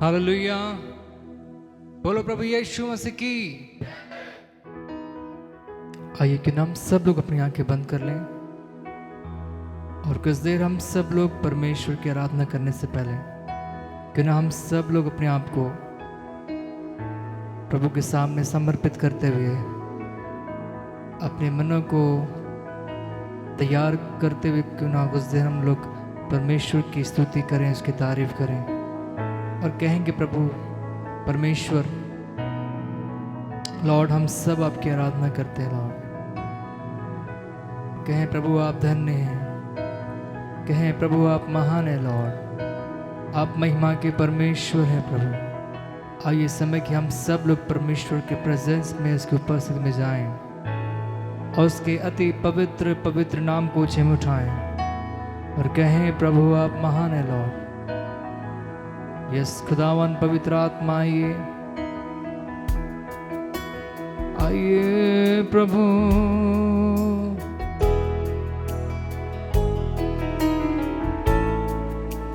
Hallelujah. बोलो प्रभु यीशु मसीह की। आइए कि हम सब लोग अपनी आंखें बंद कर लें और कुछ देर हम सब लोग परमेश्वर की आराधना करने से पहले क्यों ना हम सब लोग अपने आप को प्रभु के सामने समर्पित करते हुए अपने मनों को तैयार करते हुए क्यों ना कुछ देर हम लोग परमेश्वर की स्तुति करें, उसकी तारीफ करें और कहेंगे प्रभु परमेश्वर लॉर्ड हम सब आपकी आराधना करते हैं। लॉर्ड कहें प्रभु आप धन्य हैं, कहें प्रभु आप महान हैं। लॉर्ड आप महिमा के परमेश्वर हैं। प्रभु आइए समय कि हम सब लोग परमेश्वर के प्रेजेंस में, उसकी उपस्थिति में जाएं और उसके अति पवित्र पवित्र नाम को ऊंचे में उठाएं और कहें प्रभु आप महान हैं। लॉर्ड यस खुदावन पवित्र आत्मा आइए प्रभु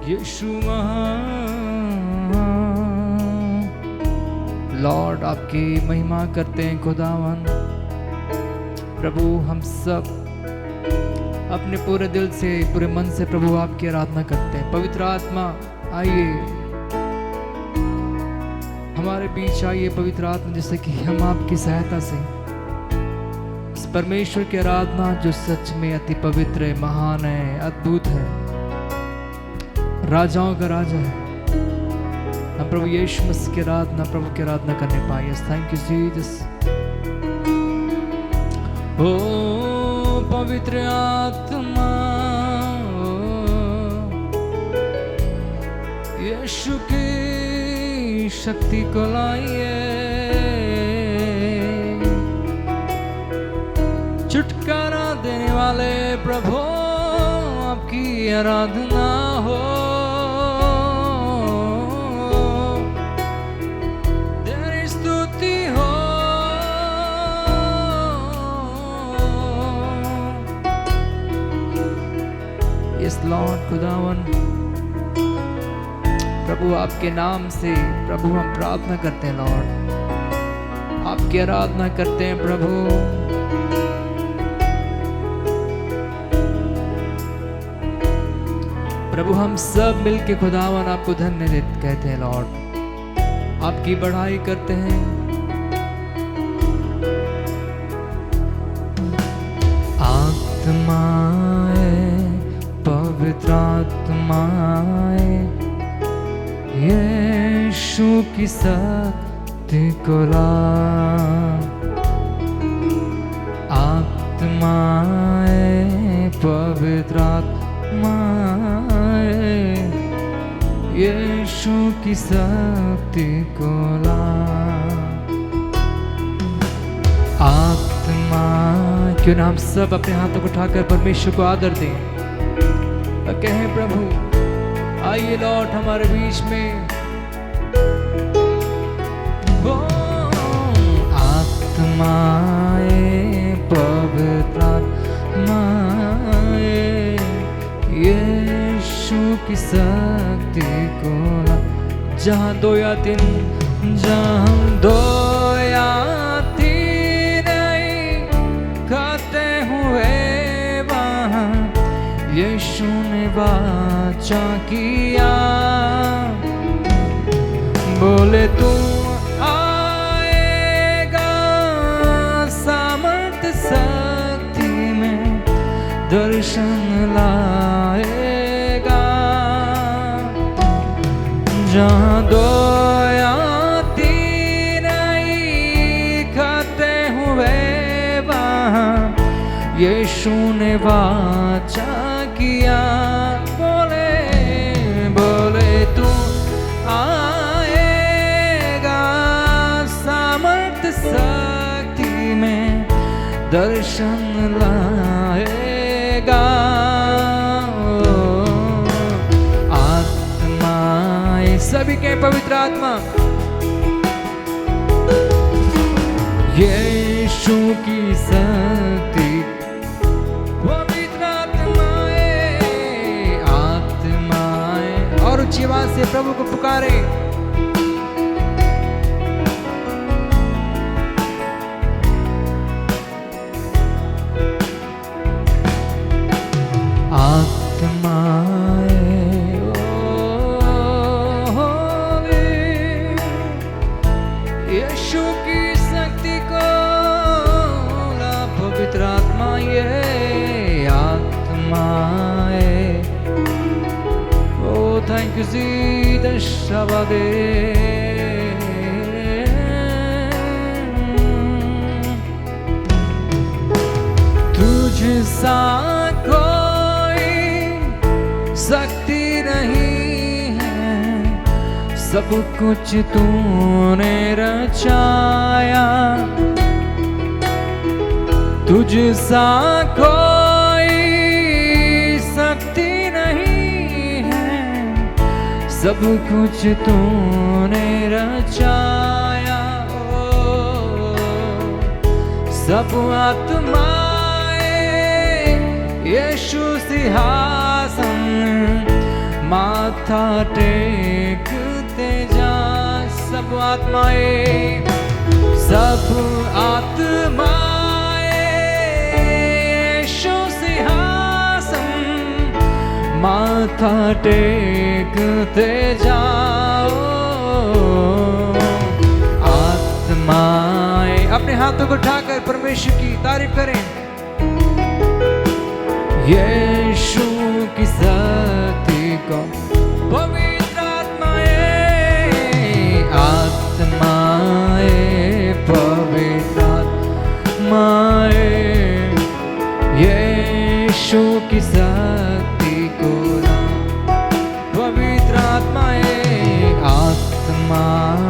यीशु महान। लॉर्ड आपकी महिमा करते हैं खुदावन। प्रभु हम सब अपने पूरे दिल से, पूरे मन से प्रभु आपकी आराधना करते हैं। पवित्र आत्मा आइए हमारे बीच आइए। पवित्र आत्मा जैसे कि हम आपकी सहायता से इस परमेश्वर की आराधना जो सच में अति पवित्र है, महान है, अद्भुत है, राजाओं का राजा है, हम प्रभु यीशु मसीह की आराधना, प्रभु की आराधना करने पाए। Thank you Jesus. ओ पवित्र आत्मा यीशु की शक्ति को लाइए, छुटकारा देने वाले प्रभु आपकी आराधना हो। तेरी स्तुति हो। यस लॉर्ड खुदावन प्रभु आपके नाम से प्रभु हम प्रार्थना करते हैं। लॉर्ड आपकी आराधना करते हैं प्रभु। प्रभु हम सब मिलके खुदावन आपको धन्य कहते हैं। लॉर्ड आपकी बढ़ाई करते हैं। आत्माए पवित्र आत्माए यीशु की शक्ति को ला। आत्माए पवित्र आत्माए यीशु की शक्ति को ला। आत्मा क्यों ना हम सब अपने हाथों को उठाकर परमेश्वर को आदर दें और कहें प्रभु आइए लॉर्ड हमारे बीच में। वो आत्माए पवित्र आत्माए यीशु की शक्ति को ला। जहाँ दो या तीन, जहाँ दो या तीन इकट्ठे हुए वहाँ यीशु ने वाचा किया। बोले तू आएगा सामर्थ शक्ति में दर्शन लाएगा। जहाँ दो या तीन इकट्ठे हुए वहाँ यीशु ने वाचा किया। बोले बोले तू आएगा सामर्थ शक्ति में दर्शन लाएगा। आत्मा सभी के पवित्र आत्मा यीशु की शक्ति ऊंची आवाज से प्रभु को पुकारे। यीशु की शक्ति को ला पवित्र आत्मा, ये आत्माए। Oh, thank you Jesus, Shabade. तुझसा कोई शक्ति नहीं है, सब कुछ तूने रचाया। तुझसा कोई शक्ति नहीं है, सब कुछ तूने रचाया। ओ, सब आत्माएं यीशु सिंहासन माथा टेकते जा। सब आत्माएं, सब आत्माएं यीशु सिंहासन माथा टेकते जाओ। आत्माएं अपने हाथों को उठाकर परमेश्वर की तारीफ करें। यीशु की शक्ति को पवित्र आत्माएं, आत्माएं पवित्र आत्माएं यीशु की शक्ति को ला। पवित्र आत्माएं, आत्माएं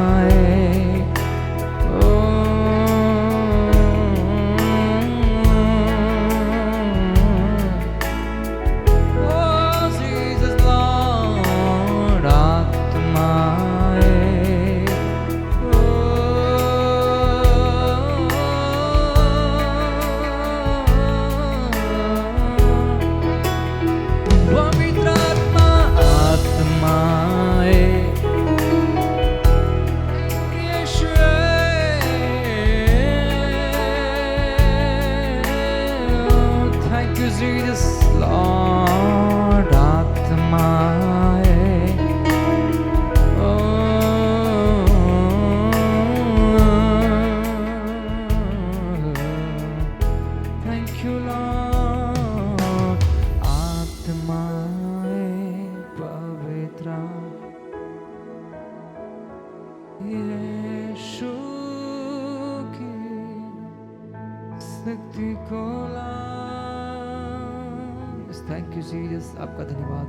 आपका धन्यवाद।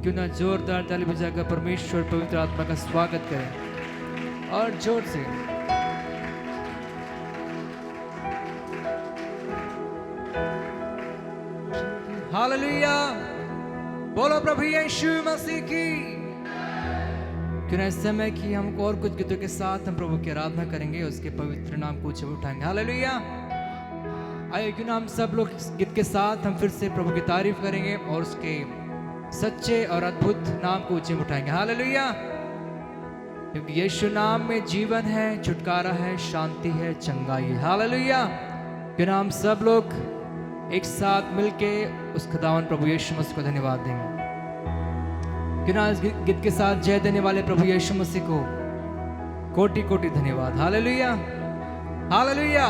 क्यों ना जोरदार ताली बजाकर परमेश्वर पवित्र आत्मा का स्वागत करें और जोर से। हालेलुया, बोलो प्रभु यीशु मसीह की। क्यों ना इस समय की हम और कुछ गीतों के साथ हम प्रभु की आराधना करेंगे, उसके पवित्र नाम को ऊंचे उठाएंगे। हालेलुया। आइए क्यों ना हम सब लोग इस गीत के साथ हम फिर से प्रभु की तारीफ करेंगे और उसके सच्चे और अद्भुत नाम को ऊंचे उठाएंगे। हालेलुया। क्योंकि यीशु नाम में जीवन है, छुटकारा है, शांति है, चंगाई है। हालेलुया। क्यों ना हम सब लोग एक साथ मिलके उस खुदावन प्रभु यीशु मसीह को धन्यवाद देंगे। क्यों ना इस गीत के साथ जय देने वाले प्रभु यीशु मसीह को कोटि कोटि धन्यवाद। Hallelujah, hallelujah.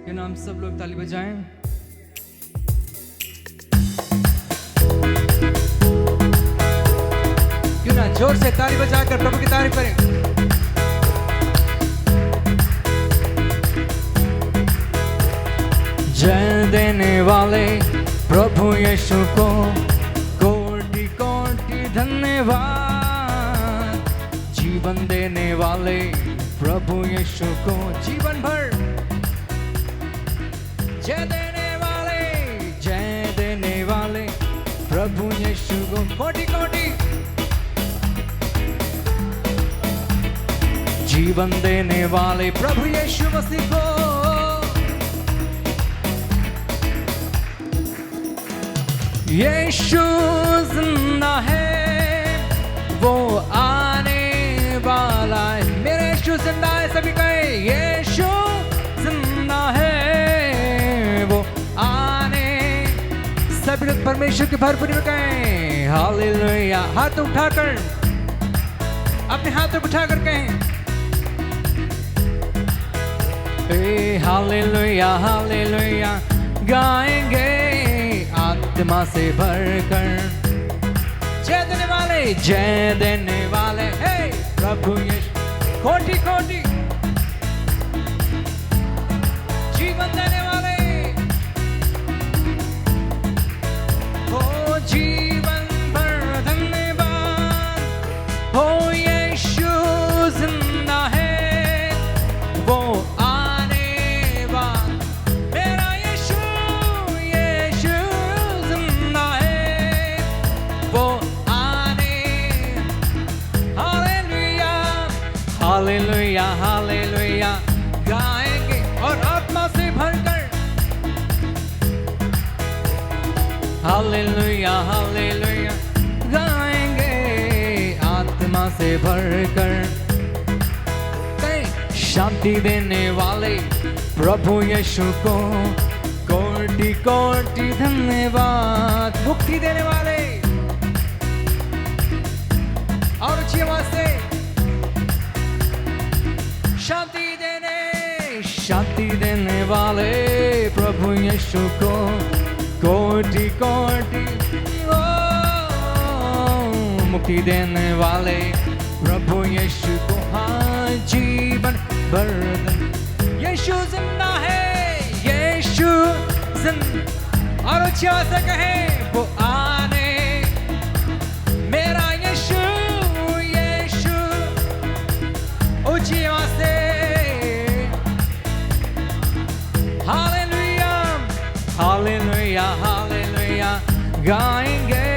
क्यों ना हम सब लोग ताली बजाएं। क्यों ना जोर से ताली बजाकर प्रभु की तारीफ करें। जय देने वाले प्रभु यीशु को कोटि कोटि धन्यवाद। जीवन देने वाले प्रभु यीशु को जीवन भर जय देने वाले प्रभु यीशु को कोटि कोटि जीवन देने वाले प्रभु यीशु मसीह को। यीशु जिंदा है, वो आने वाला है। मेरे यीशु जिंदा है, सभी कहे यीशु जिंदा है, वो आने। सभी लोग परमेश्वर के भरपूरी में कहें हालेलुया। हाथ उठाकर अपने हाथों उठाकर कहें, हालेलुया हालेलुया गाएंगे आत्मा से भरकर। जय देने वाले हे प्रभु यीशु, कोटि कोटि जीवन देने वाले, ओ जीवन भर धन्यवाद, हो यीशु जिंदा है, वो आने वाला मेरा यीशु, यीशु जिंदा है, वो हालेलुया हालेलुया गाएंगे और आत्मा से भरकर, हालेलुया हालेलुया गाएंगे आत्मा से भरकर। शांति देने वाले प्रभु यीशु को कोटि कोटि धन्यवाद। मुक्ति देने वाले और अच्छी आवाज से शांति देने वाले प्रभु यीशु को कोटि कोटि, मुक्ति देने वाले प्रभु यीशु को, हाँ जीवन बरदन। यीशु जिंदा है, यीशु जिंदा, और अच्छी आवाज से कहें, वो आने मेरा यीशु, यीशु ऊंची आवाज से हालेलुया हालेलुया हालेलुया गाएंगे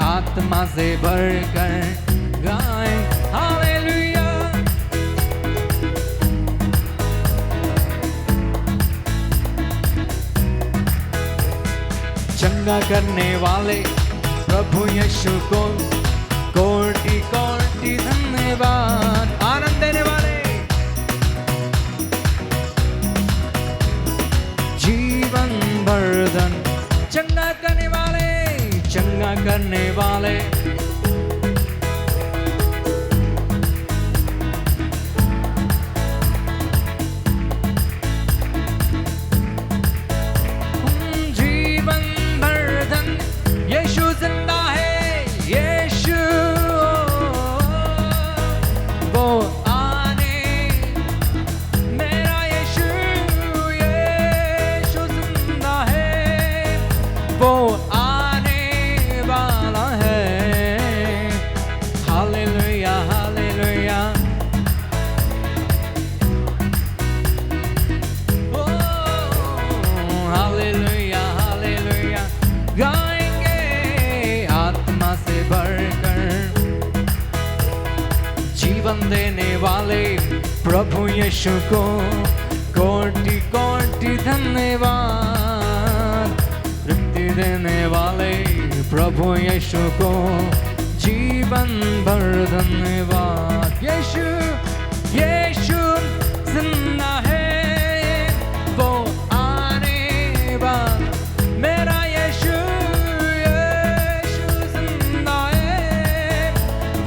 आत्मा से भरकर गाएं हालेलुया। चंगा करने वाले प्रभु यीशु को कोटि कोटि धन्यवाद। आनंद देने वाले जीवन वर्धन, चंगा करने वाले, चंगा करने वाले, जीवन वर्धन यीशु जिंदा है, यीशु वो आने वाला है, हालेलुया हालेलुया, ओ हालेलुया हालेलुया गाएंगे आत्मा से भरकर। जीवन देने वाले प्रभु यीशु को कोटि कोटि धन्यवाद। देने वाले प्रभु यीशु को जीवन भर धन्यवाद। यीशु यीशु जिंदा है, वो आने वाला मेरा यीशु, यीशु जिंदा है,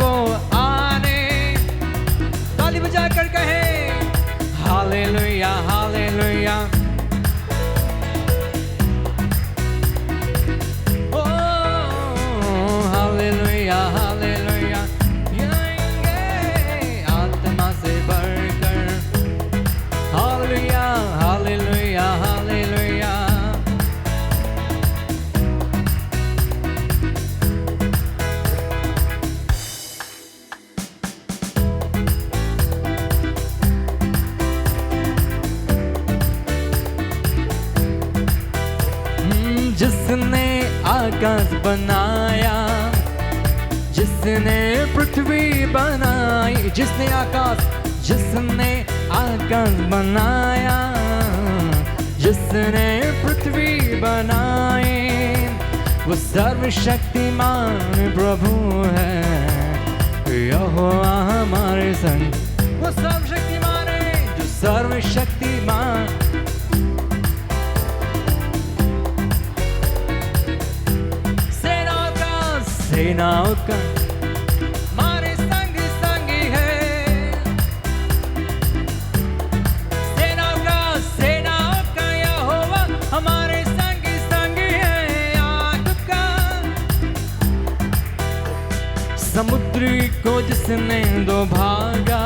वो आने। ताली बजाकर कहे हालेलुया हालेलुया, हालेलुया हालेलुया गाएंगे आत्मा से भरकर, हालेलुया हालेलुया हालेलुया। जिसने आकाश बनाया, जिसने पृथ्वी बनाई, जिसने आकाश बनाया, जिसने पृथ्वी बनाई, वो सर्वशक्तिमान प्रभु है, यहोवा हमारे संग। वो सर्वशक्तिमान है, जो सर्वशक्तिमान, सेनाओं का हमारे संग संग जिसने दो भागा,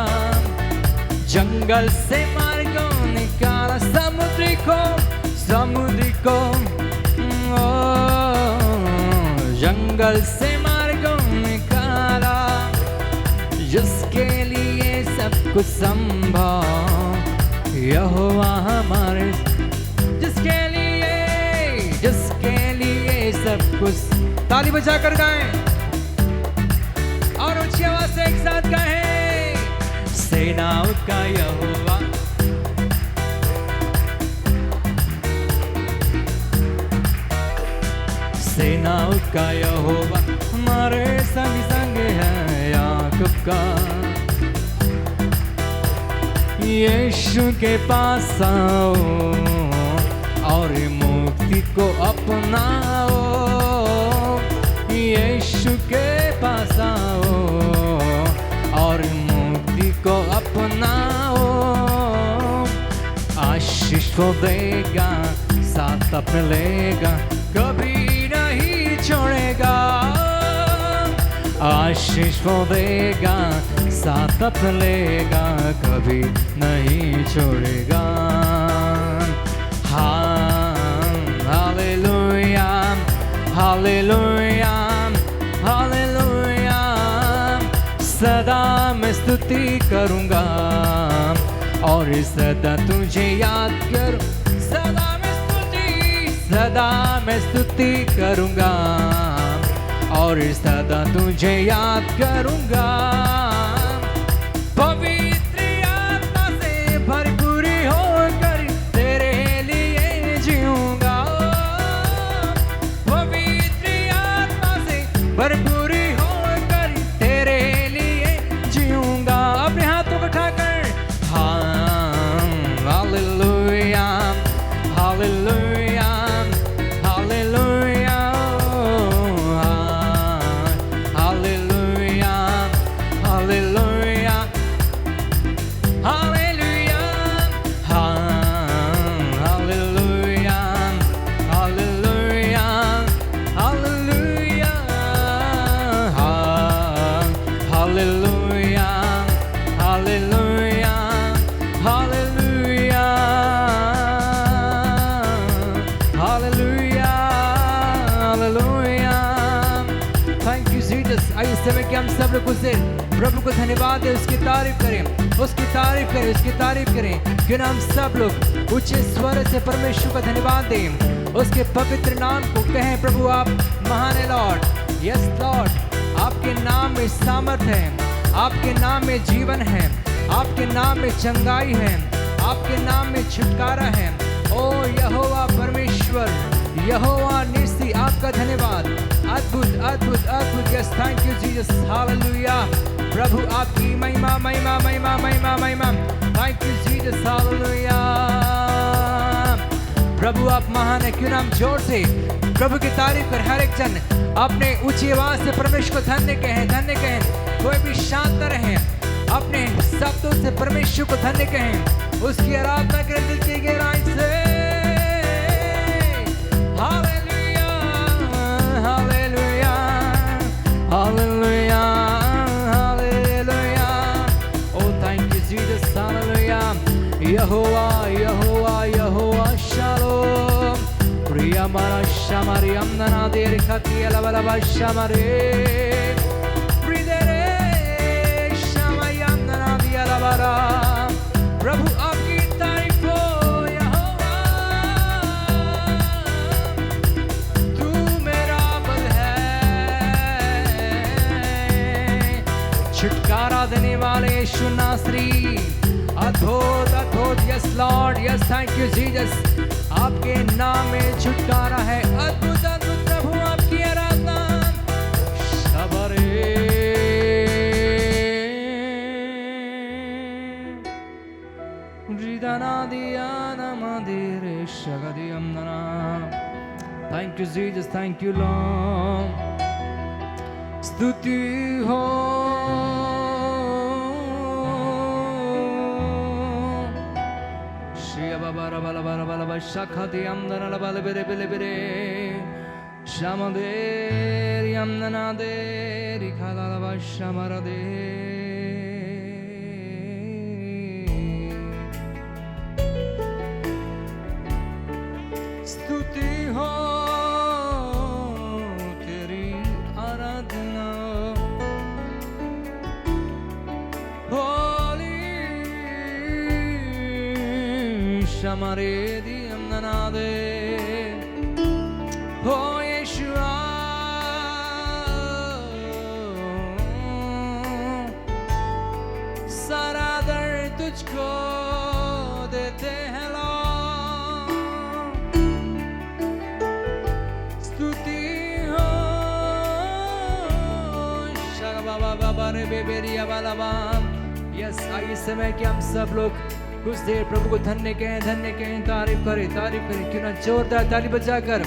जंगल से मार्गों निकाला, समुद्र को ओ, जंगल से मार्गों निकाला, जिसके लिए सब कुछ संभव यहोवा हमारे, जिसके लिए सब कुछ। ताली बजा कर गाएं और ऊंची आवाज से एक साथ गाएं, सेनाओं का यहोवा, सेनाओं का यहोवा हमारे संग संग है। याकूब का यीशु के पास आओ और मुक्ति को अपनाओ, यीशु के पास आओ और मुक्ति को अपनाओ। आशीष को देगा, साथ अपने लेगा, कभी नहीं छोड़ेगा। आशीष को देगा, साथ अपने लेगा, कभी नहीं छोड़ेगा। Hallelujah, hallelujah, hallelujah. सदा मैं स्तुति करूँगा और सदा तुझे याद करूँ, सदा मैं स्तुति करूँगा और सदा तुझे याद करूँगा। पवित्र आत्मा से भरपूर होकर तेरे लिए जीऊँगा, पवित्र आत्मा से भरपूर होकर तेरे लिए जीऊँगा। अपने हाथों को उठाकर hallelujah, hallelujah, hallelujah, hallelujah, hallelujah, hallelujah, hallelujah, hallelujah, hallelujah, hallelujah, hallelujah, hallelujah, hallelujah, hallelujah. Thank you Jesus. आइए समय कि हम सब लोग उसे प्रभु को धन्यवाद दें, उसकी तारीफ करें, उसकी तारीफ करें, उसकी तारीफ करें। क्यों ना हम सब लोग ऊंचे स्वर से परमेश्वर को धन्यवाद दें, उसके पवित्र नाम को कहें, प्रभु आप महान है लॉर्ड। यस लॉर्ड, आपके नाम में सामर्थ है, आपके नाम में जीवन है, आपके नाम में चंगाई है, आपके नाम में छुटकारा है। ओ यहोवा परमेश्वर, यहोवा निसी, आपका धन्यवाद। अद्भुत अद्भुत अद्भुत। Yes thank you Jesus. Hallelujah. प्रभु आपकी महिमा महिमा महिमा महिमा महिमा। Thank you Jesus. हालेलुया। प्रभु आप महान है। क्यों नाम जोर से प्रभु की तारीफ कर हर एक जन अपने ऊंची आवाज से परमेश्वर को धन्य कहें, धन्य कहें। कोई भी शांत न रहे, अपने शब्दों से परमेश्वर को धन्य कहें, उसकी आराधना करें दिल की गहराई से। Hallelujah, hallelujah, hallelujah, hallelujah. Oh thank you Jesus, hallelujah. यहोवा यहोवा यहोवा शालोम। प्रिया मारा शामारी अमना देर खाती अलवलवा शामारे। प्रिदेरे शामाई अमना दिया लवरा। प्रभु आपकी तारीफ हो यहोवा, तू मेरा बल है। छुटकारा देने वाले यीशु नासरी, अद्भुत अद्भुत। Yes Lord, yes thank you Jesus. आपके नाम में छुटकारा है। अद्भुत अद्भुत प्रभु आपकी आराधना। शबरे रिदाना दिया नमदिरे शगदियम नना। Thank you Jesus, thank you Lord. स्तुति हो बारा बाला बारा बाला बाला शाखा दी अमदना ला बाले बेरे बेले बेरे शामदेरी अमदना देरी खाला ला बाला शमर दे स्तुति हो तेरी आराधना होली शमरे दी अमना दे हो यीशुआ सारा दर्द तुझको देते हैं लोग स्तुति हो शग बाबा बाबा रे बेबेरिया वाला बाम यस आइए समय कि हम सब लोग कुछ देर प्रभु को धन्य कहें तारीफ करें क्यों ना जोरदार ताली बजाकर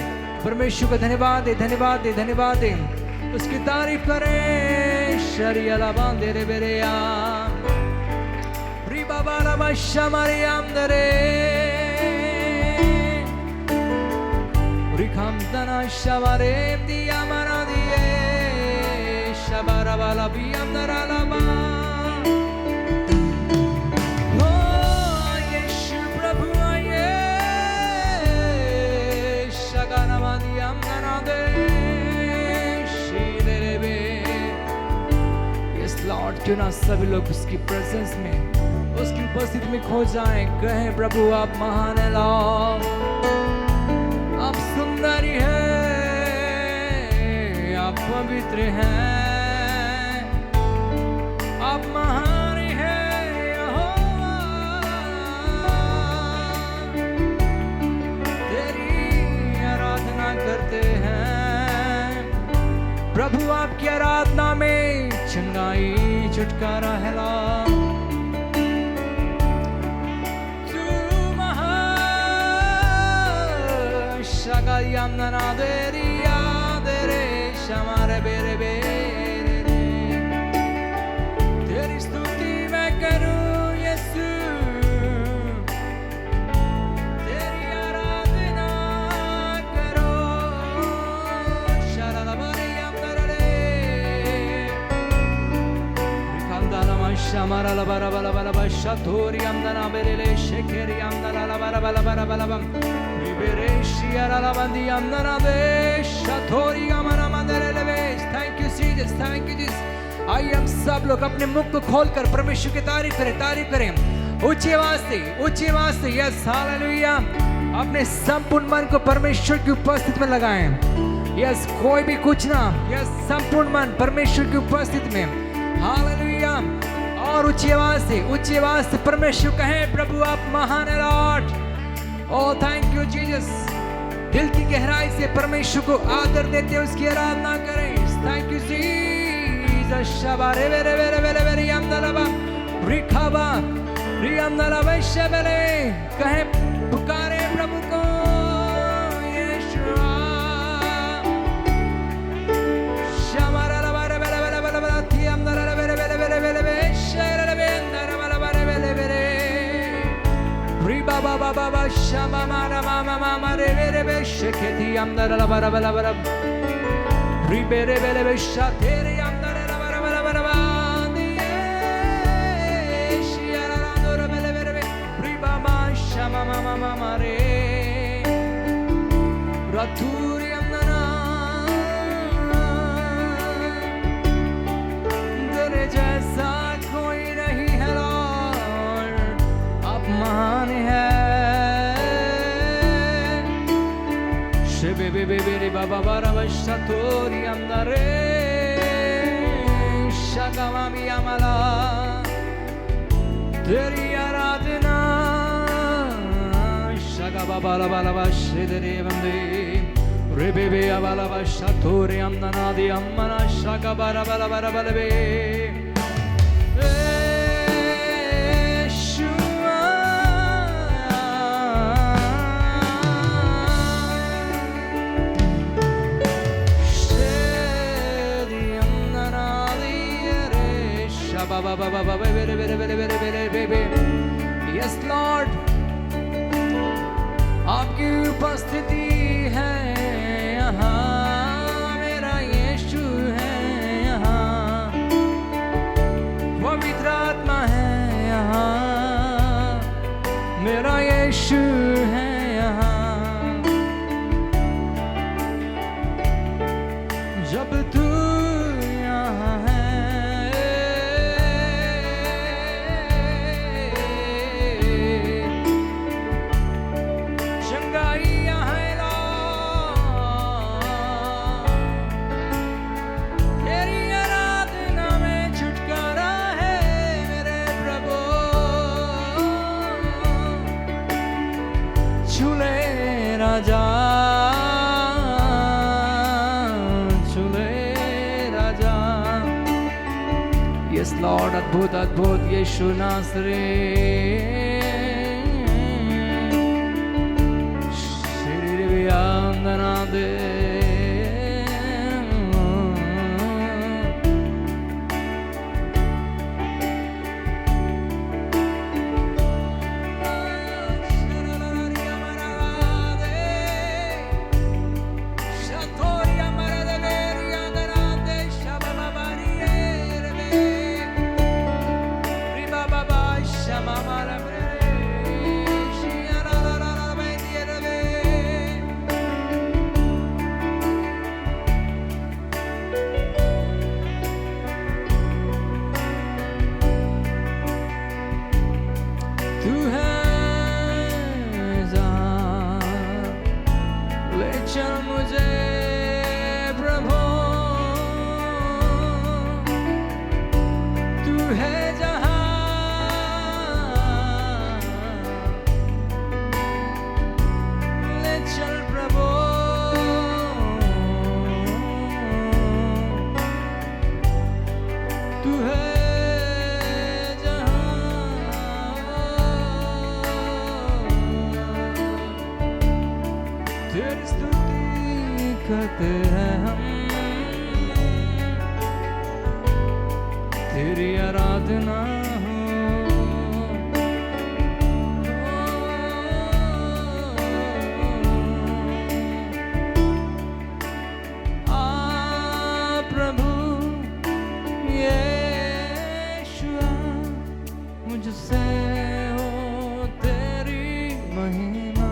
परमेश्वर का धन्यवाद दे उसकी तारीफ करें शरिया बांधे रे बेरिया री बाबा ला शमरियाम दरे री खामतना शमरेम दिया मना दिए शबारा वाला बियाम दरा लाबा लॉर्ड क्यों ना सभी लोग उसकी प्रेजेंस में उसकी उपस्थिति में खो जाएं कहें प्रभु आप महान है लॉर्ड आप सुंदर हैं आप पवित्र हैं आप महान हैं यहोवा तेरी आराधना करते हैं प्रभु आपकी आराधना में चंगाई छुटकारा है तू महान शगायम नना देरिया देरे शमारे बेरे बेरे तेरी स्तुति मैं करूं यीशु तेरी आराधना करो शराबरियम नरे Shamara la bara bala bala ba shatori amdana berele shekeri amdana la bara bala bara bala bam libereshi ara la bandi amdana be shatori amana manderele be thank you Jesus आइए हम सब लोग अपने मुख को खोलकर परमेश्वर की तारीफ करें ऊंची आवाज से यस हालेलुया अपने संपूर्ण मन को परमेश्वर की उपस्थिति में लगाएं यस कोई भी कुछ ना यस संपूर्ण मन परमेश्वर की उपस्थिति में हालेलुया और ऊंची आवाज से परमेश्वर कहें प्रभु आप महान है Lord oh thank you Jesus दिल की गहराई से परमेश्वर को आदर देते उसकी आराधना करें थैंक यू जीसस शबारे वेरे वेरे वेरे वेरे यमदलबा रिखाबा रियमदलबा शबले कहें पुकारे प्रभु को यीशुआ शमारा ला वेरे वेरे वेरे वेरे थियमदलबा वेरे वेरे वेरे वेरे Baba baba shama mara mama mama re re be sheketi amdara la bara bara bara re be re be be shatere amdara la bara bara bara diye shiara la dora be be be re baba shama mama mama re raturi amdana तेरे जैसा कोई नहीं है Lord आप महान है Bebe bebe baba bara shatori amdare shagamami amala teri aradna shagaba bala bala shedere bande rebebe abala shatori amdana di ammana shagabara bala bala bala be Yes Lord आपकी उपस्थिति है यहाँ मेरा यीशु है यहाँ आत्मा है यहाँ, मेरा यीशु है यहाँ। जब तू यहाँ है, चंगाई यहाँ है लॉर्ड, तेरी आराधना में छुटकारा है मेरे प्रभु। झूले राजा, यस लॉर्ड, अद्भुत अद्भुत यीशु नासरी, शरीर व्यांगना दे। करते हैं हम, तेरी आराधना हो। आ प्रभु यीशुआ, मुझसे हो तेरी महिमा।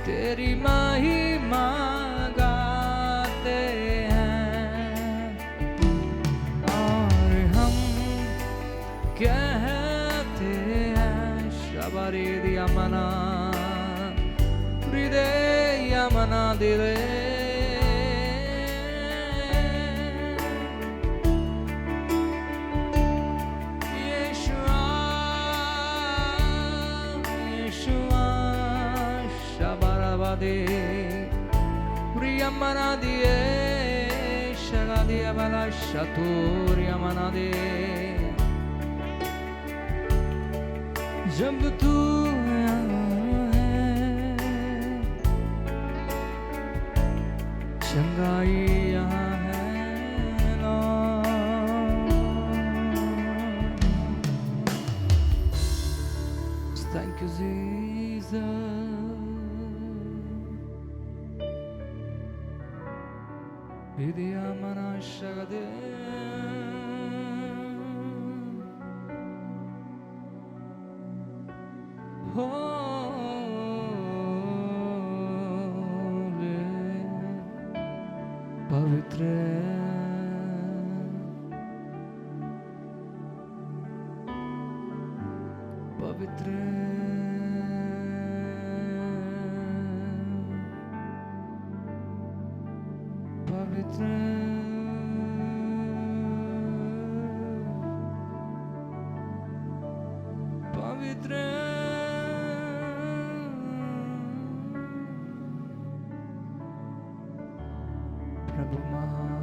तेरी महिमा गाते हैं और हम कहते हैं शबरी दिया मना हृदय मना दिले। Priyamana diye şala diye bala şatur yamana de। जब तू यहाँ है, चंगाई यहाँ है Lord। Thank you Jesus। Vidya manashagade holy pavitra pavitra pavitra pavitra प्रभु महान,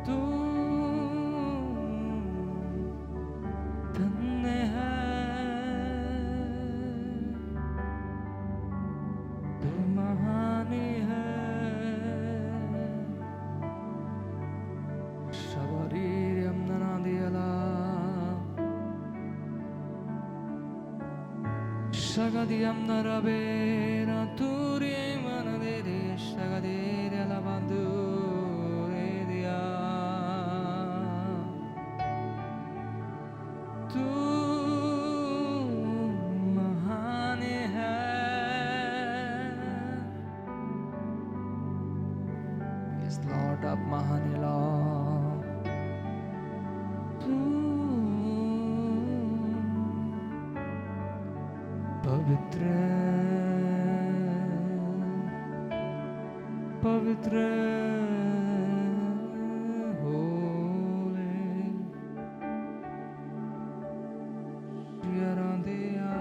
तू धन्य है, तू महान है। शबरीरम ननादियला Shagadiam narabera turi manadere shagadere lavandure dia tu महान है। Yes Lord, आप महान है Lord, तू पवित्र पवित्र होले यारांदिया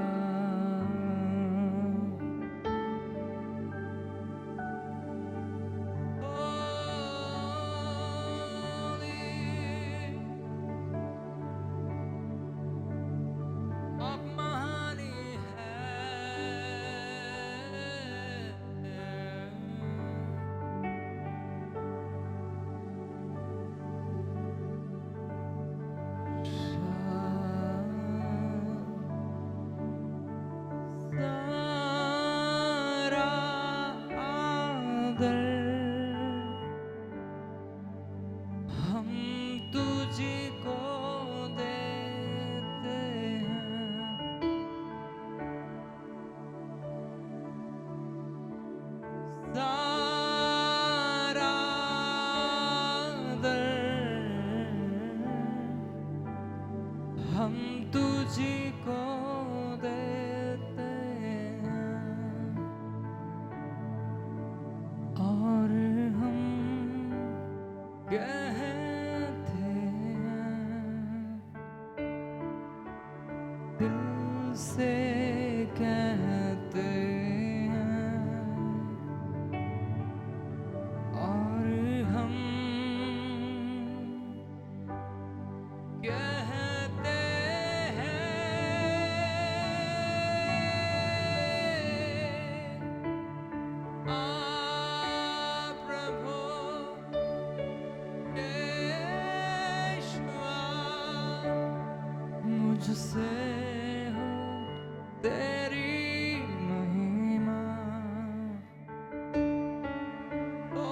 हम तुझको देते हैं, सारा दर हम तुझको देते हैं, और हम कहते हैं, दिल से कहते हैं, और हम कहते हैं, प्रभु मुझसे हो तेरी महिमा, ओ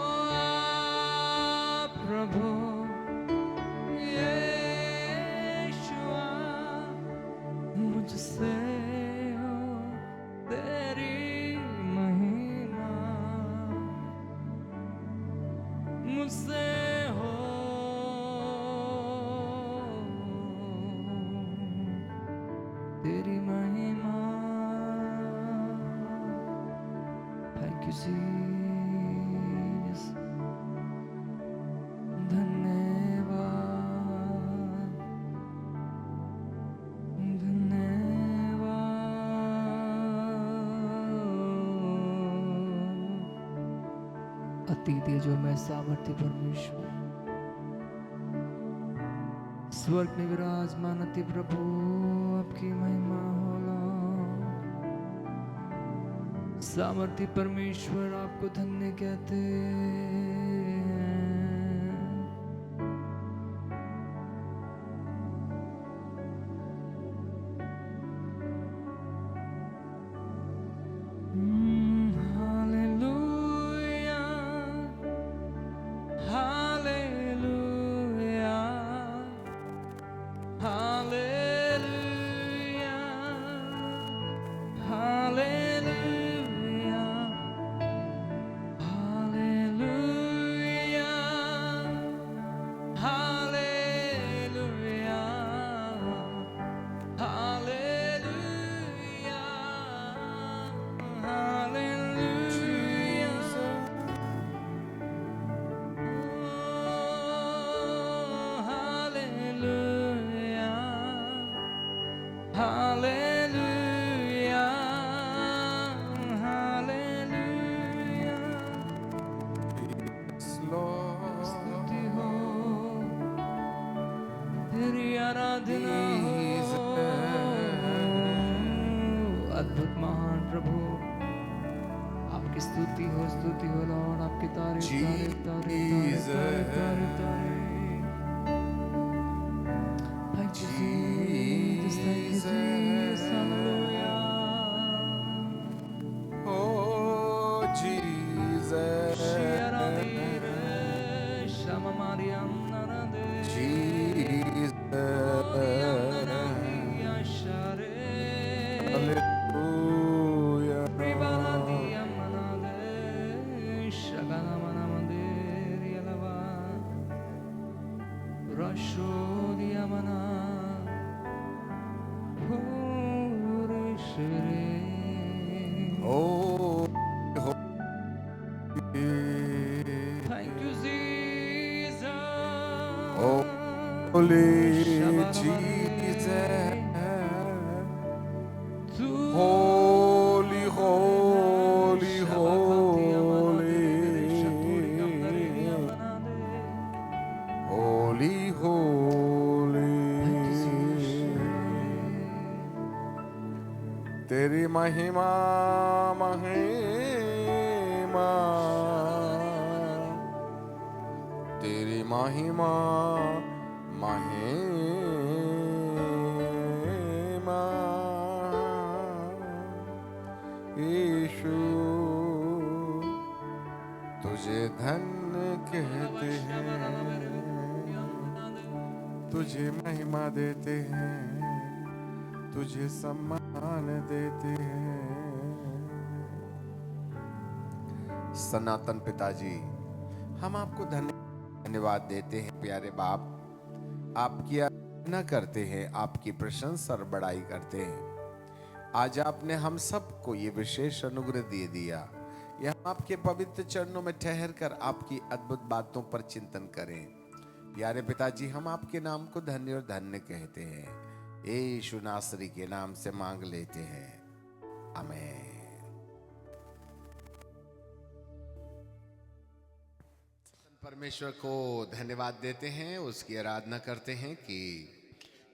प्रभु यीशुआ, मुझसे हो तेरी महिमा, मुझसे हो तेरी महिमा। Thank you Jesus, धन्यवाद धन्यवाद। अति तेजो में सामर्थ्य परमेश्वर, स्वर्ग में विराजमान अति प्रभु, आपकी महिमा होला। सामर्थ्य परमेश्वर आपको धन्य कहते हैं। Hallelujah hallelujah hallelujah hallelujah hallelujah आराधना हो। अद्भुत महान प्रभु, आपकी स्तुति हो लॉर्ड, आपकी तारीफ तारीफ तारीफ तारीफ तारीफ तारीफ। Thank you Jesus, thank you Jesus, hallelujah. Oh Jesus, Shama Mariam Narade, Jesus, hallelujah. Oh, thank you Jesus. holy Jesus, holy, holy, holy, holy, holy. तेरी महिमा महिमा, तेरी महिमा महिमा, यीशु तुझे धन्य कहते हैं, तुझे महिमा देते हैं, तुझे सम्मान देते हैं। सनातन पिताजी, हम आपको धन्यवाद देते हैं प्यारे बाप, आपकी आराधना करते हैं, आपकी प्रशंसा और बड़ाई करते हैं। आज आपने हम सबको ये विशेष अनुग्रह दे दिया, ये हम आपके पवित्र चरणों में ठहर कर आपकी अद्भुत बातों पर चिंतन करें। प्यारे पिताजी, हम आपके नाम को धन्य और धन्य कहते हैं, यीशु नासरी के नाम से मांग लेते हैं, आमीन। परमेश्वर को धन्यवाद देते हैं, उसकी आराधना करते हैं कि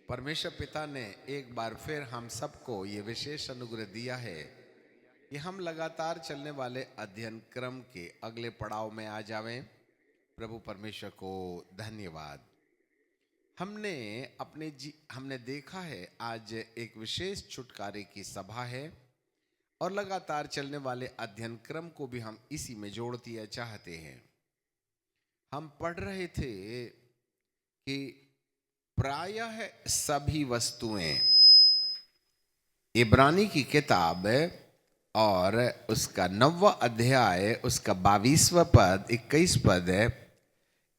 परमेश्वर पिता ने एक बार फिर हम सबको ये विशेष अनुग्रह दिया है कि हम लगातार चलने वाले अध्ययन क्रम के अगले पड़ाव में आ जावें। प्रभु परमेश्वर को धन्यवाद। हमने देखा है आज एक विशेष छुटकारे की सभा है और लगातार चलने वाले अध्ययन क्रम को भी हम इसी में जोड़ दिया चाहते हैं। हम पढ़ रहे थे कि प्रायः सभी वस्तुएं, इब्रानी की किताब और उसका 9वां अध्याय, उसका 22वां पद, 21 पद है,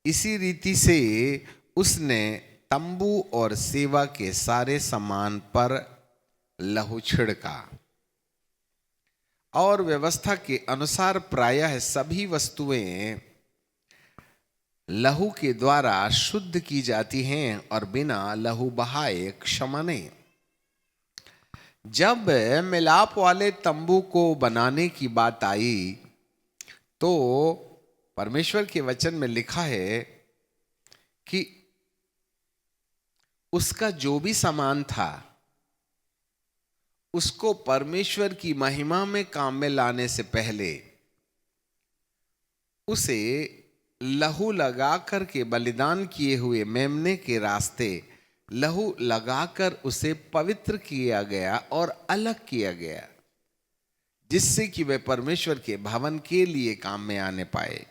इसी रीति से उसने तंबू और सेवा के सारे सामान पर लहू छिड़का और व्यवस्था के अनुसार प्रायः सभी वस्तुएं लहू के द्वारा शुद्ध की जाती हैं और बिना लहू बहाए क्षमा नहीं। जब मिलाप वाले तंबू को बनाने की बात आई तो परमेश्वर के वचन में लिखा है कि उसका जो भी सामान था उसको परमेश्वर की महिमा में काम में लाने से पहले उसे लहू लगा कर के बलिदान किए हुए मेमने के रास्ते लहू लगाकर उसे पवित्र किया गया और अलग किया गया, जिससे कि वे परमेश्वर के भवन के लिए काम में आने पाए।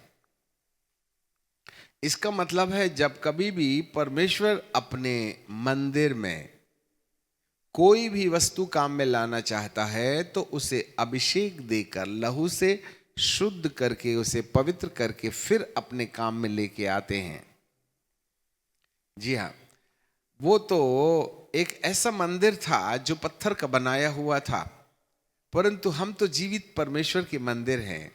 इसका मतलब है जब कभी भी परमेश्वर अपने मंदिर में कोई भी वस्तु काम में लाना चाहता है तो उसे अभिषेक देकर लहू से शुद्ध करके उसे पवित्र करके फिर अपने काम में लेके आते हैं। जी हाँ, वो तो एक ऐसा मंदिर था जो पत्थर का बनाया हुआ था, परंतु हम तो जीवित परमेश्वर के मंदिर हैं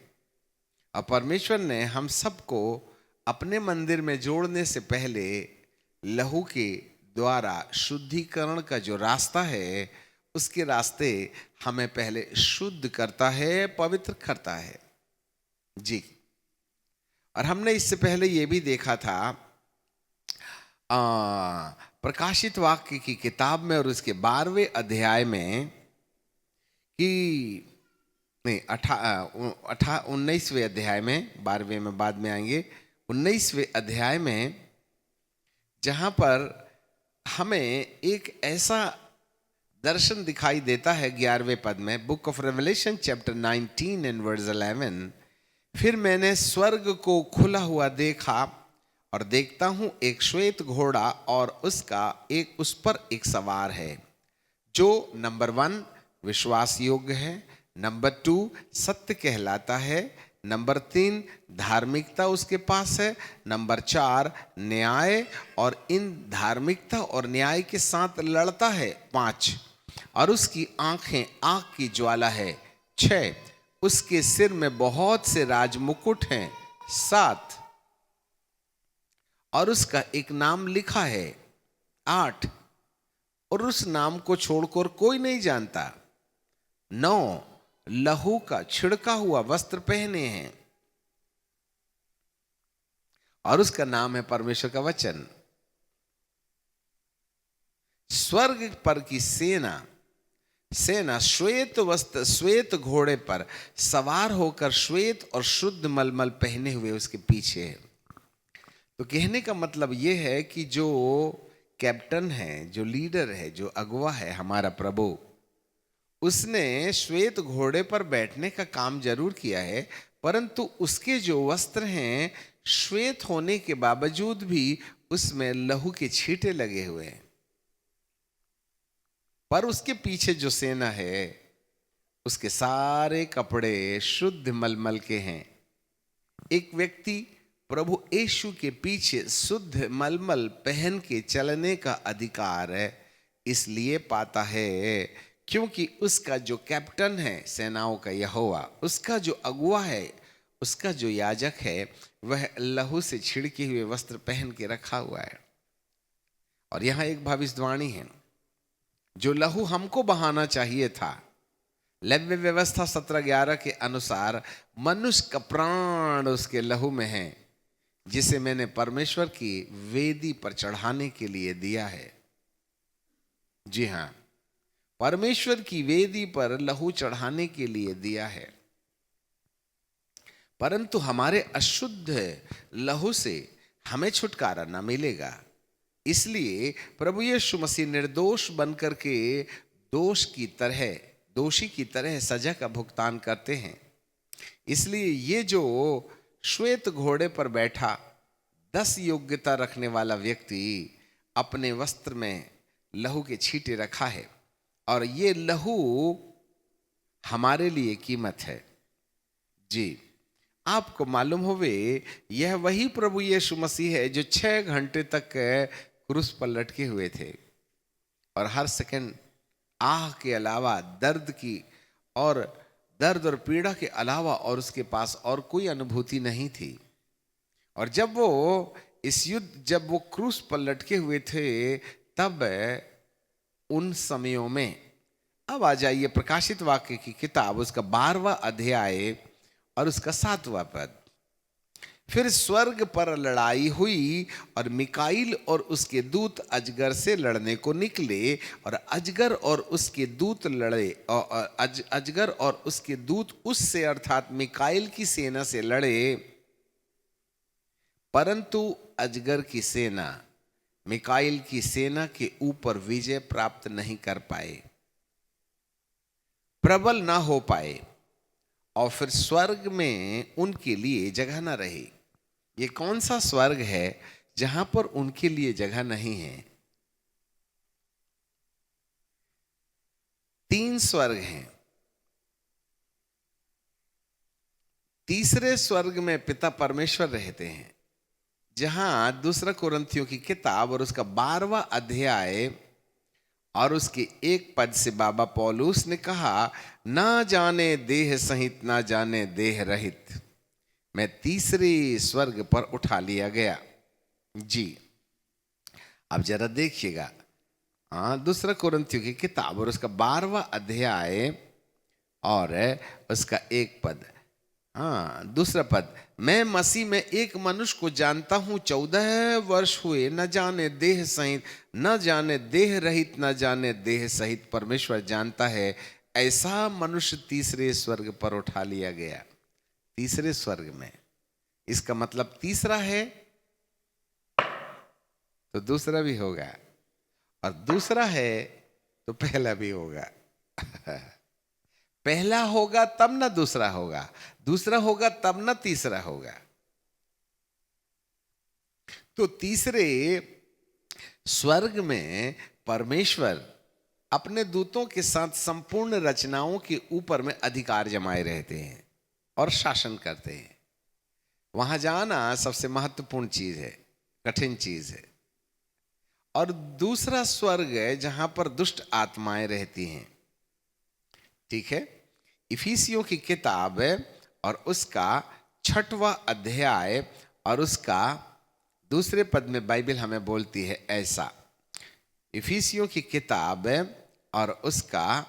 और परमेश्वर ने हम सबको अपने मंदिर में जोड़ने से पहले लहू के द्वारा शुद्धिकरण का जो रास्ता है उसके रास्ते हमें पहले शुद्ध करता है, पवित्र करता है। जी, और हमने इससे पहले ये भी देखा था प्रकाशित वाक्य की किताब में और उसके 12वें अध्याय में कि नहीं 19वें अध्याय में, 12वें में बाद में आएंगे, 19वें अध्याय में, जहां पर हमें एक ऐसा दर्शन दिखाई देता है 11वें पद में, Book of Revelation chapter 19 and verse 11। फिर मैंने स्वर्ग को खुला हुआ देखा और देखता हूं एक श्वेत घोड़ा और उस पर एक सवार है, जो नंबर 1 विश्वास योग्य है, नंबर 2 सत्य कहलाता है, नंबर 3 धार्मिकता उसके पास है, नंबर 4 न्याय और इन धार्मिकता और न्याय के साथ लड़ता है, 5 और उसकी आंखें आग की ज्वाला है, 6 उसके सिर में बहुत से राजमुकुट हैं, 7 और उसका एक नाम लिखा है, 8 और उस नाम को छोड़कर कोई नहीं जानता, 9 लहू का छिड़का हुआ वस्त्र पहने हैं और उसका नाम है परमेश्वर का वचन। स्वर्ग पर की सेना श्वेत वस्त्र श्वेत घोड़े पर सवार होकर श्वेत और शुद्ध मलमल पहने हुए उसके पीछे है। तो कहने का मतलब यह है कि जो कैप्टन है, जो लीडर है, जो अगुवा है, हमारा प्रभु, उसने श्वेत घोड़े पर बैठने का काम जरूर किया है, परंतु उसके जो वस्त्र हैं श्वेत होने के बावजूद भी उसमें लहू के छींटे लगे हुए हैं। पर उसके पीछे जो सेना है उसके सारे कपड़े शुद्ध मलमल के हैं। एक व्यक्ति प्रभु यीशु के पीछे शुद्ध मलमल पहन के चलने का अधिकार है इसलिए पाता है क्योंकि उसका जो कैप्टन है सेनाओं का यहोवा, उसका जो अगुवा है, उसका जो याजक है, वह लहू से छिड़के हुए वस्त्र पहन के रखा हुआ है। और यहां एक भविष्यवाणी है, जो लहू हमको बहाना चाहिए था, लेव्य व्यवस्था 17:11 के अनुसार मनुष्य का प्राण उसके लहू में है, जिसे मैंने परमेश्वर की वेदी पर चढ़ाने के लिए दिया है। जी हां, परमेश्वर की वेदी पर लहू चढ़ाने के लिए दिया है। परंतु हमारे अशुद्ध लहू से हमें छुटकारा ना मिलेगा, इसलिए प्रभु यीशु मसीह निर्दोष बनकर के दोषी की तरह सजा का भुगतान करते हैं। इसलिए ये जो श्वेत घोड़े पर बैठा 10 योग्यता रखने वाला व्यक्ति अपने वस्त्र में लहू के छींटे रखा है, और ये लहू हमारे लिए कीमत है। जी, आपको मालूम होवे यह वही प्रभु यीशु मसीह है जो 6 घंटे तक क्रूस पर लटके हुए थे और हर सेकंड आह के अलावा दर्द और पीड़ा के अलावा और उसके पास और कोई अनुभूति नहीं थी। और जब वो क्रूस पर लटके हुए थे, तब उन समयों में, अब आ जाइए प्रकाशित वाक्य की किताब, उसका 12वां अध्याय और उसका 7वां पद। फिर स्वर्ग पर लड़ाई हुई और मिकाईल और उसके दूत अजगर से लड़ने को निकले, और अजगर और उसके दूत लड़े, और अजगर और उसके दूत उससे अर्थात मिकाईल की सेना से लड़े, परंतु अजगर की सेना मिकाईल की सेना के ऊपर विजय प्राप्त नहीं कर पाए, प्रबल ना हो पाए, और फिर स्वर्ग में उनके लिए जगह ना रही। ये कौन सा स्वर्ग है जहां पर उनके लिए जगह नहीं है? 3 स्वर्ग हैं। तीसरे स्वर्ग में पिता परमेश्वर रहते हैं, जहां 2 कुरिन्थियों की किताब और उसका 12वां अध्याय और उसके 1 पद से बाबा पौलुस ने कहा, ना जाने देह सहित ना जाने देह रहित मैं तीसरे स्वर्ग पर उठा लिया गया। जी, अब जरा देखिएगा, 2 कुरिन्थियों की किताब और उसका 12वां अध्याय और उसका 1 पद। हाँ, दूसरा पद, मैं मसीह में एक मनुष्य को जानता हूं, 14 वर्ष हुए, न जाने देह सहित, न जाने देह रहित, न जाने देह सहित, परमेश्वर जानता है, ऐसा मनुष्य तीसरे स्वर्ग पर उठा लिया गया। तीसरे स्वर्ग में, इसका मतलब तीसरा है तो दूसरा भी होगा, और दूसरा है तो पहला भी होगा। पहला होगा तब ना दूसरा होगा, दूसरा होगा तब ना तीसरा होगा। तो तीसरे स्वर्ग में परमेश्वर अपने दूतों के साथ संपूर्ण रचनाओं के ऊपर में अधिकार जमाए रहते हैं और शासन करते हैं। वहां जाना सबसे महत्वपूर्ण चीज है, कठिन चीज है। और दूसरा स्वर्ग है जहां पर दुष्ट आत्माएं रहती हैं। ठीक है, इफिसियों की किताब और उसका 6वां अध्याय और उसका दूसरे पद में बाइबल हमें बोलती है ऐसा। इफिसियों की किताब और उसका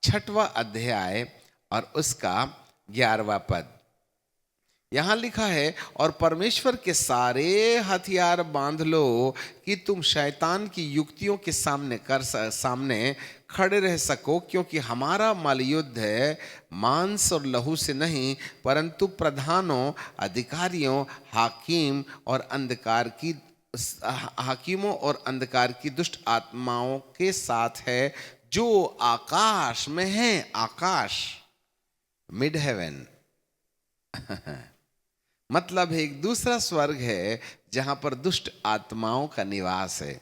6वां अध्याय और उसका 11वां पद, यहां लिखा है, और परमेश्वर के सारे हथियार बांध लो कि तुम शैतान की युक्तियों के सामने खड़े रह सको, क्योंकि हमारा मलयुद्ध है मांस और लहू से नहीं, परंतु प्रधानों, अधिकारियों, हाकिमों और अंधकार की दुष्ट आत्माओं के साथ है, जो आकाश में है। आकाश, मिड हेवन। मतलब एक दूसरा स्वर्ग है जहां पर दुष्ट आत्माओं का निवास है।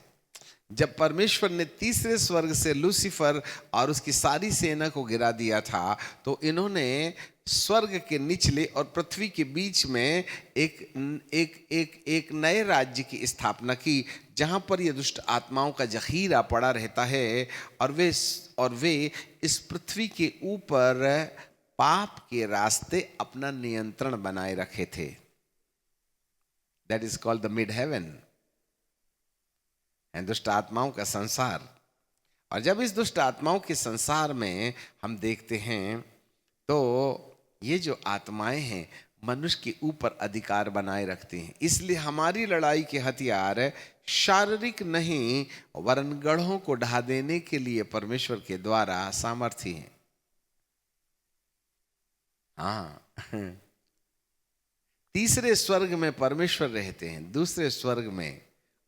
जब परमेश्वर ने तीसरे स्वर्ग से लूसीफर और उसकी सारी सेना को गिरा दिया था, तो इन्होंने स्वर्ग के निचले और पृथ्वी के बीच में एक नए राज्य की स्थापना की, जहां पर यह दुष्ट आत्माओं का जखीरा पड़ा रहता है, और वे इस पृथ्वी के ऊपर पाप के रास्ते अपना नियंत्रण बनाए रखे थे। That is called the mid heaven, दुष्ट आत्माओं का संसार। और जब इस दुष्ट आत्माओं के संसार में हम देखते हैं, तो ये जो आत्माएं हैं मनुष्य के ऊपर अधिकार बनाए रखती हैं। इसलिए हमारी लड़ाई के हथियार शारीरिक नहीं, वरन गढ़ों को ढा देने के लिए परमेश्वर के द्वारा सामर्थ्य हैं। हाँ, तीसरे स्वर्ग में परमेश्वर रहते हैं, दूसरे स्वर्ग में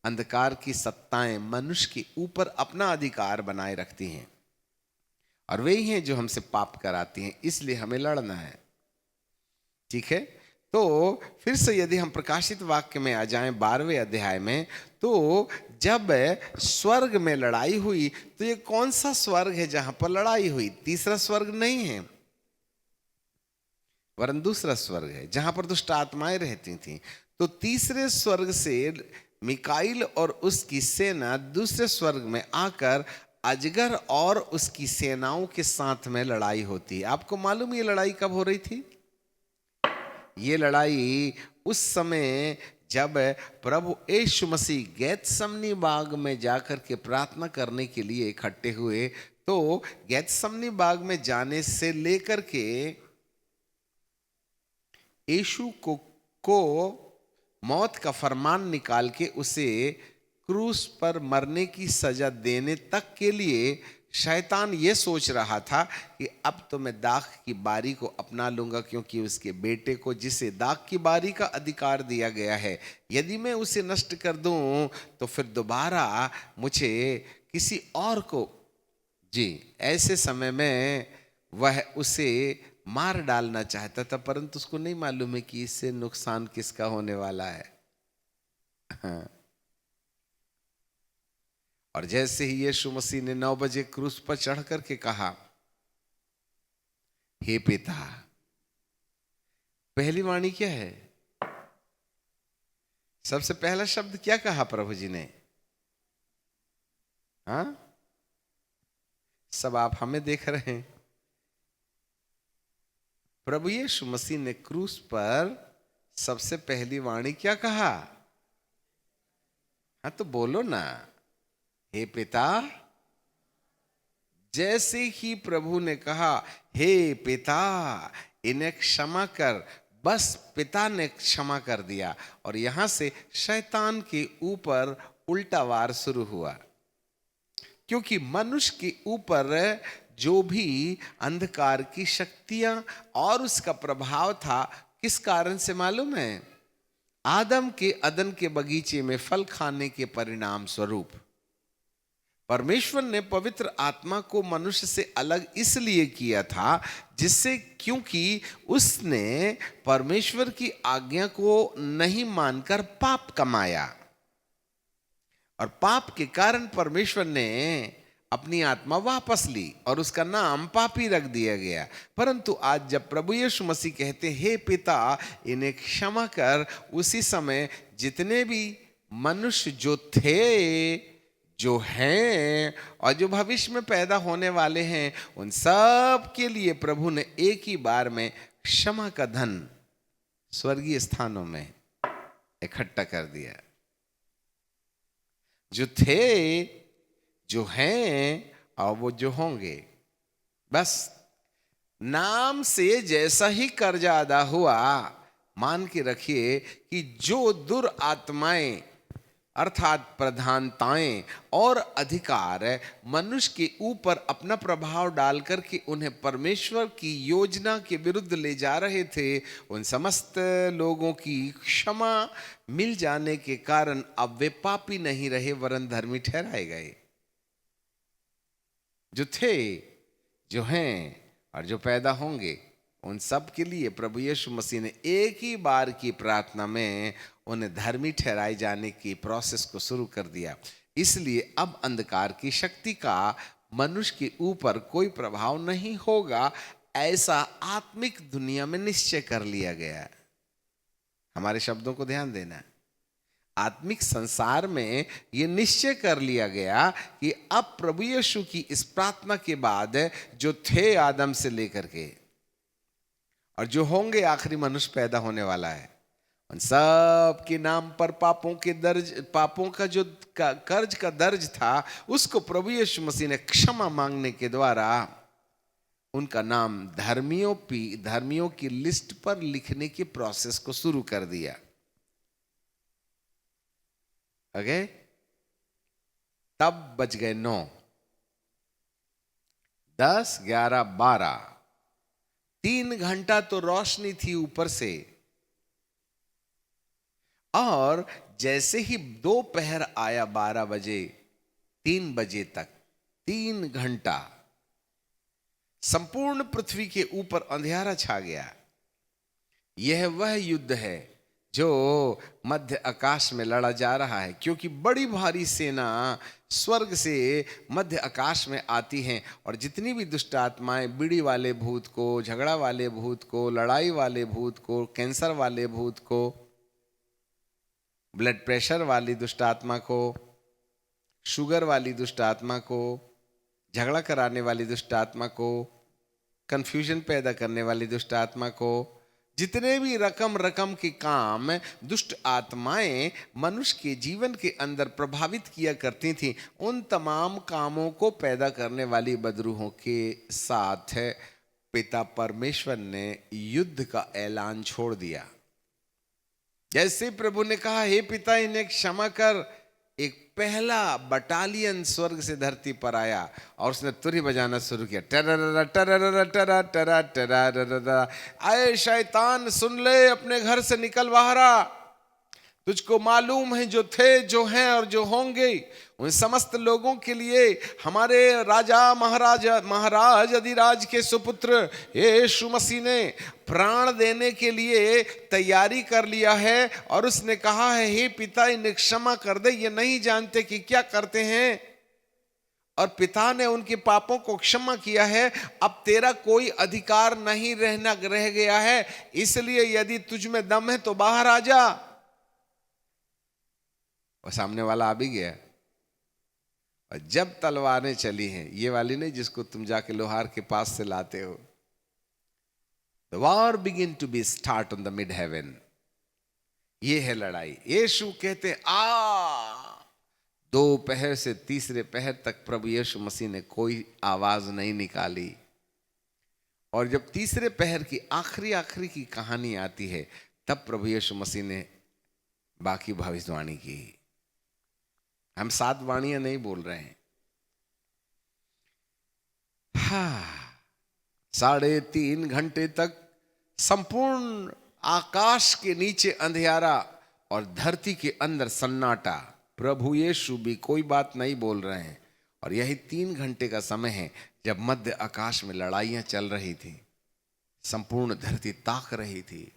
अंधकार की सत्ताएं मनुष्य के ऊपर अपना अधिकार बनाए रखती हैं, और वे ही हैं जो हमसे पाप कराती हैं। इसलिए हमें लड़ना है। ठीक है, तो फिर से यदि हम प्रकाशित वाक्य में आ जाएं 12वें अध्याय में, तो जब स्वर्ग में लड़ाई हुई, तो ये कौन सा स्वर्ग है जहां पर लड़ाई हुई? तीसरा स्वर्ग नहीं है, वरन दूसरा स्वर्ग है जहां पर दुष्ट आत्माएं रहती थीं। तो तीसरे स्वर्ग से मिकाइल और उसकी सेना दूसरे स्वर्ग में आकर अजगर और उसकी सेनाओं के साथ में लड़ाई होती है। आपको मालूम ये लड़ाई कब हो रही थी? ये लड़ाई उस समय जब प्रभु यीशु मसीह गेत्समनी बाग में जाकर के प्रार्थना करने के लिए इकट्ठे हुए। तो गेत्समनी बाग में जाने से लेकर के यीशु को मौत का फरमान निकाल के उसे क्रूस पर मरने की सजा देने तक के लिए शैतान ये सोच रहा था कि अब तो मैं दाख की बारी को अपना लूंगा, क्योंकि उसके बेटे को, जिसे दाख की बारी का अधिकार दिया गया है, यदि मैं उसे नष्ट कर दूं तो फिर दोबारा मुझे किसी और को, जी, ऐसे समय में वह उसे मार डालना चाहता था, परंतु उसको नहीं मालूम है कि इससे नुकसान किसका होने वाला है। हाँ। और जैसे ही यीशु मसीह ने 9 बजे क्रूस पर चढ़ करके कहा, हे पिता, पहली वाणी क्या है? सबसे पहला शब्द क्या कहा प्रभु जी ने? हाँ, सब आप हमें देख रहे हैं। प्रभु यीशु मसीह ने क्रूस पर सबसे पहली वाणी क्या कहा? हाँ, तो बोलो ना, हे पिता। जैसे ही प्रभु ने कहा हे पिता, इन्हें क्षमा कर, बस पिता ने क्षमा कर दिया और यहां से शैतान के ऊपर उल्टा वार शुरू हुआ। क्योंकि मनुष्य के ऊपर जो भी अंधकार की शक्तियां और उसका प्रभाव था, किस कारण से मालूम है? आदम के अदन के बगीचे में फल खाने के परिणाम स्वरूप परमेश्वर ने पवित्र आत्मा को मनुष्य से अलग इसलिए किया था, जिससे क्योंकि उसने परमेश्वर की आज्ञा को नहीं मानकर पाप कमाया और पाप के कारण परमेश्वर ने अपनी आत्मा वापस ली और उसका नाम पापी रख दिया गया। परंतु आज जब प्रभु यीशु मसीह कहते हे पिता इन्हें क्षमा कर, उसी समय जितने भी मनुष्य जो थे, जो हैं और जो भविष्य में पैदा होने वाले हैं, उन सब के लिए प्रभु ने एक ही बार में क्षमा का धन स्वर्गीय स्थानों में इकट्ठा कर दिया। जो थे, जो हैं और वो जो होंगे। बस नाम से जैसा ही कर्जा अदा हुआ, मान के रखिए कि जो दुरात्माएं अर्थात प्रधानताएं और अधिकार मनुष्य के ऊपर अपना प्रभाव डालकर के उन्हें परमेश्वर की योजना के विरुद्ध ले जा रहे थे, उन समस्त लोगों की क्षमा मिल जाने के कारण अब वे पापी नहीं रहे वरन धर्मी ठहराए गए। जो थे, जो हैं और जो पैदा होंगे, उन सब के लिए प्रभु यीशु मसीह ने एक ही बार की प्रार्थना में उन्हें धर्मी ठहराए जाने की प्रोसेस को शुरू कर दिया। इसलिए अब अंधकार की शक्ति का मनुष्य के ऊपर कोई प्रभाव नहीं होगा, ऐसा आत्मिक दुनिया में निश्चय कर लिया गया। हमारे शब्दों को ध्यान देना। आत्मिक संसार में यह निश्चय कर लिया गया कि अब प्रभु यीशु की इस प्रार्थना के बाद जो थे आदम से लेकर के और जो होंगे आखिरी मनुष्य पैदा होने वाला है, उन सब के नाम पर पापों का जो कर्ज का दर्ज था, उसको प्रभु यीशु मसीह ने क्षमा मांगने के द्वारा उनका नाम धर्मियों की लिस्ट पर लिखने की प्रोसेस को शुरू कर दिया। ओके, तब बज गए 9, 10, 11, 12, 3 घंटा तो रोशनी थी ऊपर से, और जैसे ही दोपहर आया 12 बजे 3 बजे तक 3 घंटा संपूर्ण पृथ्वी के ऊपर अंधेरा छा गया। यह वह युद्ध है जो मध्य आकाश में लड़ा जा रहा है, क्योंकि बड़ी भारी सेना स्वर्ग से मध्य आकाश में आती हैं और जितनी भी दुष्ट आत्माएं, बीड़ी वाले भूत को, झगड़ा वाले भूत को, लड़ाई वाले भूत को, कैंसर वाले भूत को, ब्लड प्रेशर वाली दुष्ट आत्मा को, शुगर वाली दुष्ट आत्मा को, झगड़ा कराने वाली दुष्ट आत्मा को, कंफ्यूजन पैदा करने वाली दुष्ट आत्मा को, जितने भी रकम के काम दुष्ट आत्माएं मनुष्य के जीवन के अंदर प्रभावित किया करती थी, उन तमाम कामों को पैदा करने वाली बदरूहों के साथ पिता परमेश्वर ने युद्ध का ऐलान छोड़ दिया। जैसे प्रभु ने कहा हे पिता इन्हें क्षमा कर, एक पहला बटालियन स्वर्ग से धरती पर आया और उसने तुरही बजाना शुरू किया। टरररा टरररा टरा टरा टरा, आए शैतान सुन ले, अपने घर से निकल बाहर आ। तुझको मालूम है जो थे, जो हैं और जो होंगे, उन समस्त लोगों के लिए हमारे राजा महाराज अधिराज के सुपुत्र यीशु मसीह ने प्राण देने के लिए तैयारी कर लिया है। और उसने कहा है हे पिता इन्हें क्षमा कर दे, ये नहीं जानते कि क्या करते हैं। और पिता ने उनके पापों को क्षमा किया है। अब तेरा कोई अधिकार नहीं रह गया है, इसलिए यदि तुझ में दम है तो बाहर आ जा। और सामने वाला आ भी गया। और जब तलवारें चली हैं, ये वाली नहीं जिसको तुम जाके लोहार के पास से लाते हो, The war begin to be start on the mid heaven. ये है लड़ाई। यीशु कहते दोपहर से तीसरे पहर तक प्रभु यीशु मसीह ने कोई आवाज नहीं निकाली और जब तीसरे पहर की आखिरी आखिरी की कहानी आती है, तब प्रभु यीशु मसीह ने बाकी भविष्यवाणी की। हम 7 वाणियां नहीं बोल रहे हैं। हाँ, 3.5 घंटे तक संपूर्ण आकाश के नीचे अंधियारा और धरती के अंदर सन्नाटा। प्रभु यीशु भी कोई बात नहीं बोल रहे हैं। और यही 3 घंटे का समय है जब मध्य आकाश में लड़ाइयां चल रही थी, संपूर्ण धरती ताक रही थी,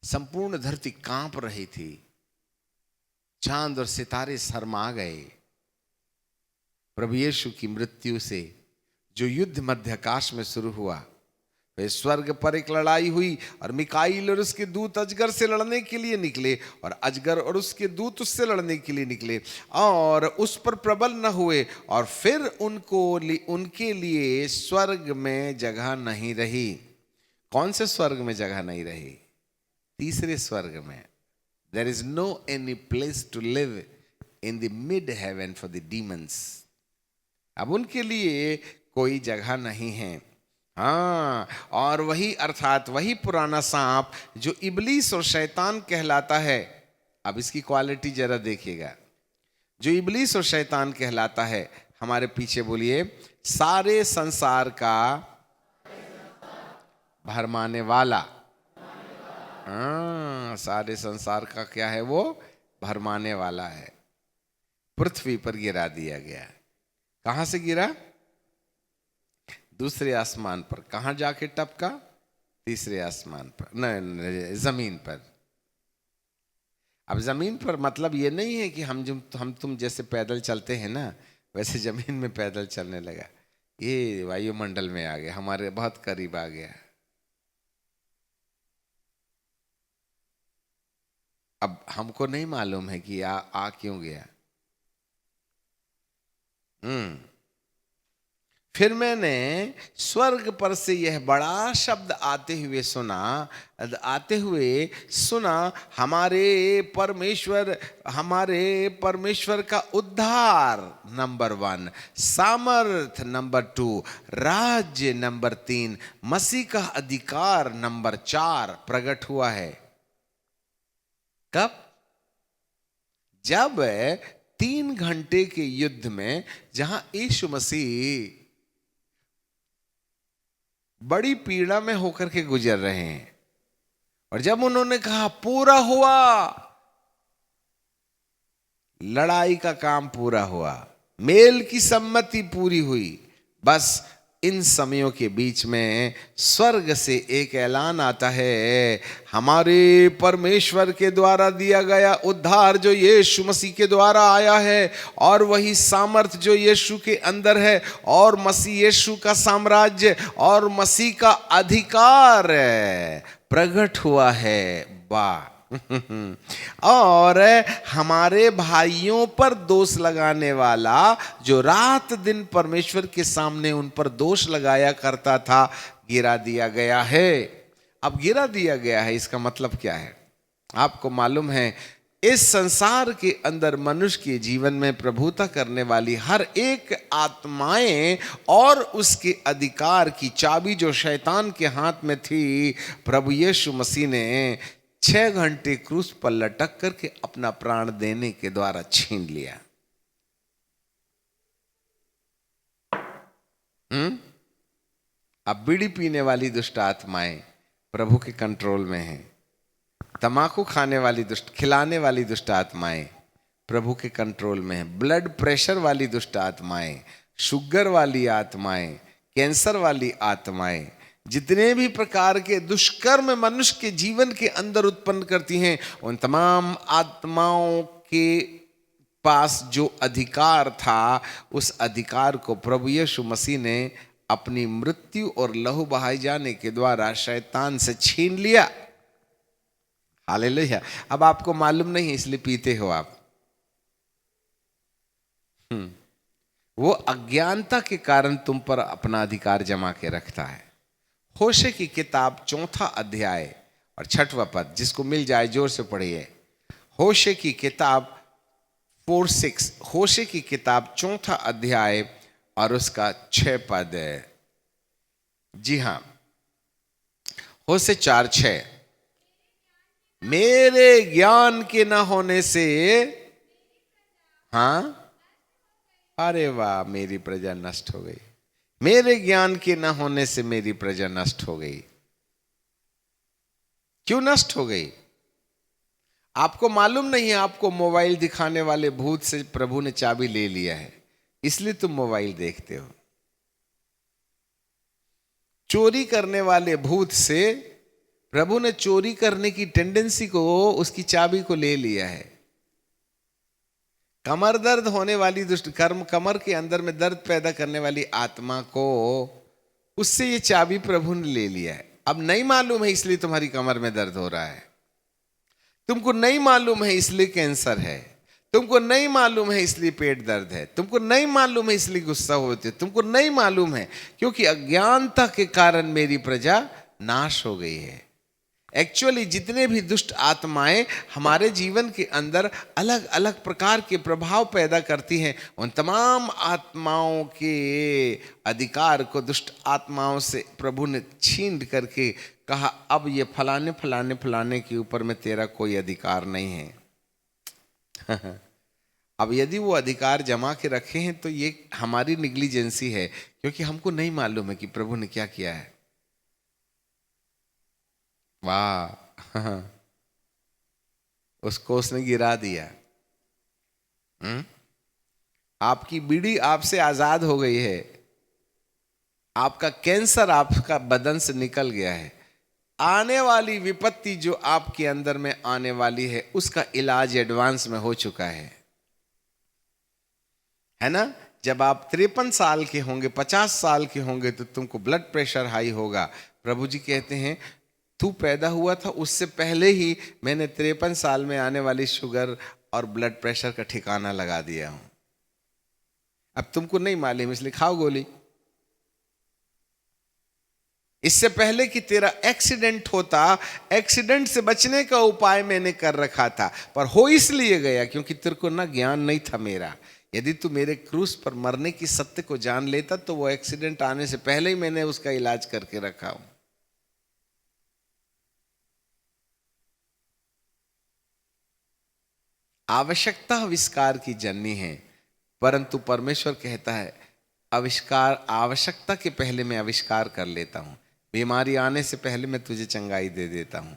संपूर्ण धरती कांप रही थी, चांद और सितारे शर्मा गए। प्रभु यीशु की मृत्यु से जो युद्ध मध्य आकाश में शुरू हुआ, वे स्वर्ग पर एक लड़ाई हुई और मिकाईल और उसके दूत अजगर से लड़ने के लिए निकले, और अजगर और उसके दूत उससे लड़ने के लिए निकले और उस पर प्रबल न हुए, और फिर उनके लिए स्वर्ग में जगह नहीं रही। कौन से स्वर्ग में जगह नहीं रही? तीसरे स्वर्ग में। There is no any place to live in the mid heaven for the demons. अब उनके लिए कोई जगह नहीं है। हाँ, और वही अर्थात वही पुराना सांप जो इबलीस और शैतान कहलाता है। अब इसकी क्वालिटी जरा देखिएगा। जो इबलीस और शैतान कहलाता है, हमारे पीछे बोलिए, सारे संसार का भरमाने वाला। हाँ, सारे संसार का क्या है? वो भरमाने वाला है। पृथ्वी पर गिरा दिया गया। कहां से गिरा? दूसरे आसमान पर। कहां जाके टपका? तीसरे आसमान पर, नहीं, जमीन पर। अब जमीन पर मतलब ये नहीं है कि हम तुम जैसे पैदल चलते हैं ना, वैसे जमीन में पैदल चलने लगा। ये वायुमंडल में आ गया, हमारे बहुत करीब आ गया। अब हमको नहीं मालूम है कि आ क्यों गया। फिर मैंने स्वर्ग पर से यह बड़ा शब्द आते हुए सुना, हमारे परमेश्वर का उद्धार नंबर 1, सामर्थ नंबर 2, राज्य नंबर 3, मसीह का अधिकार नंबर 4 प्रकट हुआ है। कब? जब 3 घंटे के युद्ध में, जहां यीशु मसीह बड़ी पीड़ा में होकर के गुजर रहे हैं, और जब उन्होंने कहा पूरा हुआ, लड़ाई का काम पूरा हुआ, मेल की सम्मति पूरी हुई, बस इन समयों के बीच में स्वर्ग से एक ऐलान आता है, हमारे परमेश्वर के द्वारा दिया गया उद्धार जो यीशु मसीह के द्वारा आया है, और वही सामर्थ जो यीशु के अंदर है, और मसीह यीशु का साम्राज्य और मसीह का अधिकार प्रकट हुआ है। वाह! और हमारे भाइयों पर दोष लगाने वाला, जो रात दिन परमेश्वर के सामने उन पर दोष लगाया करता था, गिरा दिया गया है। अब गिरा दिया गया है, इसका मतलब क्या है? आपको मालूम है, इस संसार के अंदर मनुष्य के जीवन में प्रभुता करने वाली हर एक आत्माएं और उसके अधिकार की चाबी जो शैतान के हाथ में थी, प्रभु यीशु मसीह ने 6 घंटे क्रूस पर लटक करके अपना प्राण देने के द्वारा छीन लिया। अब बीड़ी पीने वाली दुष्ट आत्माएं प्रभु के कंट्रोल में हैं। तमाकू खिलाने वाली दुष्ट आत्माएं प्रभु के कंट्रोल में हैं। ब्लड प्रेशर वाली दुष्ट आत्माएं, शुगर वाली आत्माएं, कैंसर वाली आत्माएं, जितने भी प्रकार के दुष्कर्म मनुष्य के जीवन के अंदर उत्पन्न करती हैं, उन तमाम आत्माओं के पास जो अधिकार था, उस अधिकार को प्रभु यीशु मसीह ने अपनी मृत्यु और लहू बहाए जाने के द्वारा शैतान से छीन लिया। हालेलुया! अब आपको मालूम नहीं, इसलिए पीते हो आप। वो अज्ञानता के कारण तुम पर अपना अधिकार जमा के रखता है। होशे की किताब 4 अध्याय और 6वां पद, जिसको मिल जाए जोर से पढ़िए। होशे की किताब 4:6, होशे की किताब 4 अध्याय और उसका 6 पद। जी हाँ, होशे 4:6, मेरे ज्ञान के न होने से, हाँ, अरे वाह, मेरी प्रजा नष्ट हो गई। मेरे ज्ञान के न होने से मेरी प्रजा नष्ट हो गई। क्यों नष्ट हो गई? आपको मालूम नहीं है, आपको मोबाइल दिखाने वाले भूत से प्रभु ने चाबी ले लिया है, इसलिए तुम मोबाइल देखते हो। चोरी करने वाले भूत से प्रभु ने चोरी करने की टेंडेंसी को, उसकी चाबी को ले लिया है। कमर दर्द होने वाली दुष्ट कर्म, कमर के अंदर में दर्द पैदा करने वाली आत्मा को, उससे ये चाबी प्रभु ने ले लिया है। अब नहीं मालूम है इसलिए तुम्हारी कमर में दर्द हो रहा है, तुमको नहीं मालूम है इसलिए कैंसर है, तुमको नहीं मालूम है इसलिए पेट दर्द है, तुमको नहीं मालूम है इसलिए गुस्सा होते हो, तुमको नहीं मालूम है क्योंकि अज्ञानता के कारण मेरी प्रजा नाश हो गई है। एक्चुअली जितने भी दुष्ट आत्माएं हमारे जीवन के अंदर अलग अलग प्रकार के प्रभाव पैदा करती हैं, उन तमाम आत्माओं के अधिकार को दुष्ट आत्माओं से प्रभु ने छीन करके कहा, अब ये फलाने फलाने फलाने के ऊपर में तेरा कोई अधिकार नहीं है। अब यदि वो अधिकार जमा के रखे हैं तो ये हमारी निग्लिजेंसी है, क्योंकि हमको नहीं मालूम है कि प्रभु ने क्या किया है। वाह, उसको उसने गिरा दिया। आपकी बीड़ी आपसे आजाद हो गई है, आपका कैंसर आपका बदन से निकल गया है। आने वाली विपत्ति जो आपके अंदर में आने वाली है, उसका इलाज एडवांस में हो चुका है ना। जब आप 53 साल के होंगे, 50 साल के होंगे, तो तुमको ब्लड प्रेशर हाई होगा। प्रभु जी कहते हैं, तू पैदा हुआ था उससे पहले ही मैंने 53 साल में आने वाली शुगर और ब्लड प्रेशर का ठिकाना लगा दिया हूं। अब तुमको नहीं मालूम इसलिए खाओ गोली। इससे पहले कि तेरा एक्सीडेंट होता, एक्सीडेंट से बचने का उपाय मैंने कर रखा था, पर हो इसलिए गया क्योंकि तेरे को ना ज्ञान नहीं था मेरा। यदि तू मेरे क्रूस पर मरने की सत्य को जान लेता तो वो एक्सीडेंट आने से पहले ही मैंने उसका इलाज करके रखा हूं। आवश्यकता आविष्कार की जननी है, परंतु परमेश्वर कहता है आविष्कार, आवश्यकता के पहले मैं आविष्कार कर लेता हूं। बीमारी आने से पहले मैं तुझे चंगाई दे देता हूं।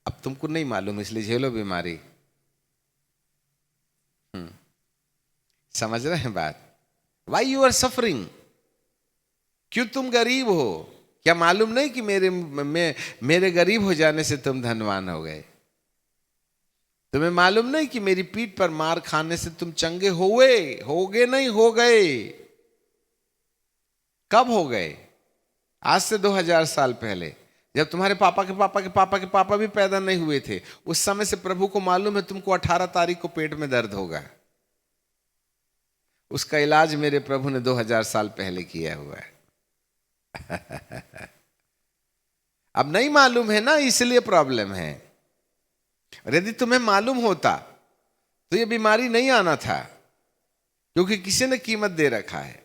अब तुमको नहीं मालूम इसलिए झेलो बीमारी। समझ रहे हैं बात? Why you are suffering? क्यों तुम गरीब हो? क्या मालूम नहीं कि मेरे गरीब हो जाने से तुम धनवान हो गए? तुम्हें मालूम नहीं कि मेरी पीठ पर मार खाने से तुम चंगे होगे नहीं, हो गए। कब हो गए? आज से 2000 साल पहले, जब तुम्हारे पापा के पापा के पापा के पापा भी पैदा नहीं हुए थे, उस समय से प्रभु को मालूम है तुमको 18 तारीख को पेट में दर्द होगा। उसका इलाज मेरे प्रभु ने 2000 साल पहले किया हुआ है। अब नहीं मालूम है ना, इसलिए प्रॉब्लम है। और यदि तुम्हें मालूम होता तो ये बीमारी नहीं आना था, क्योंकि किसी ने कीमत दे रखा है।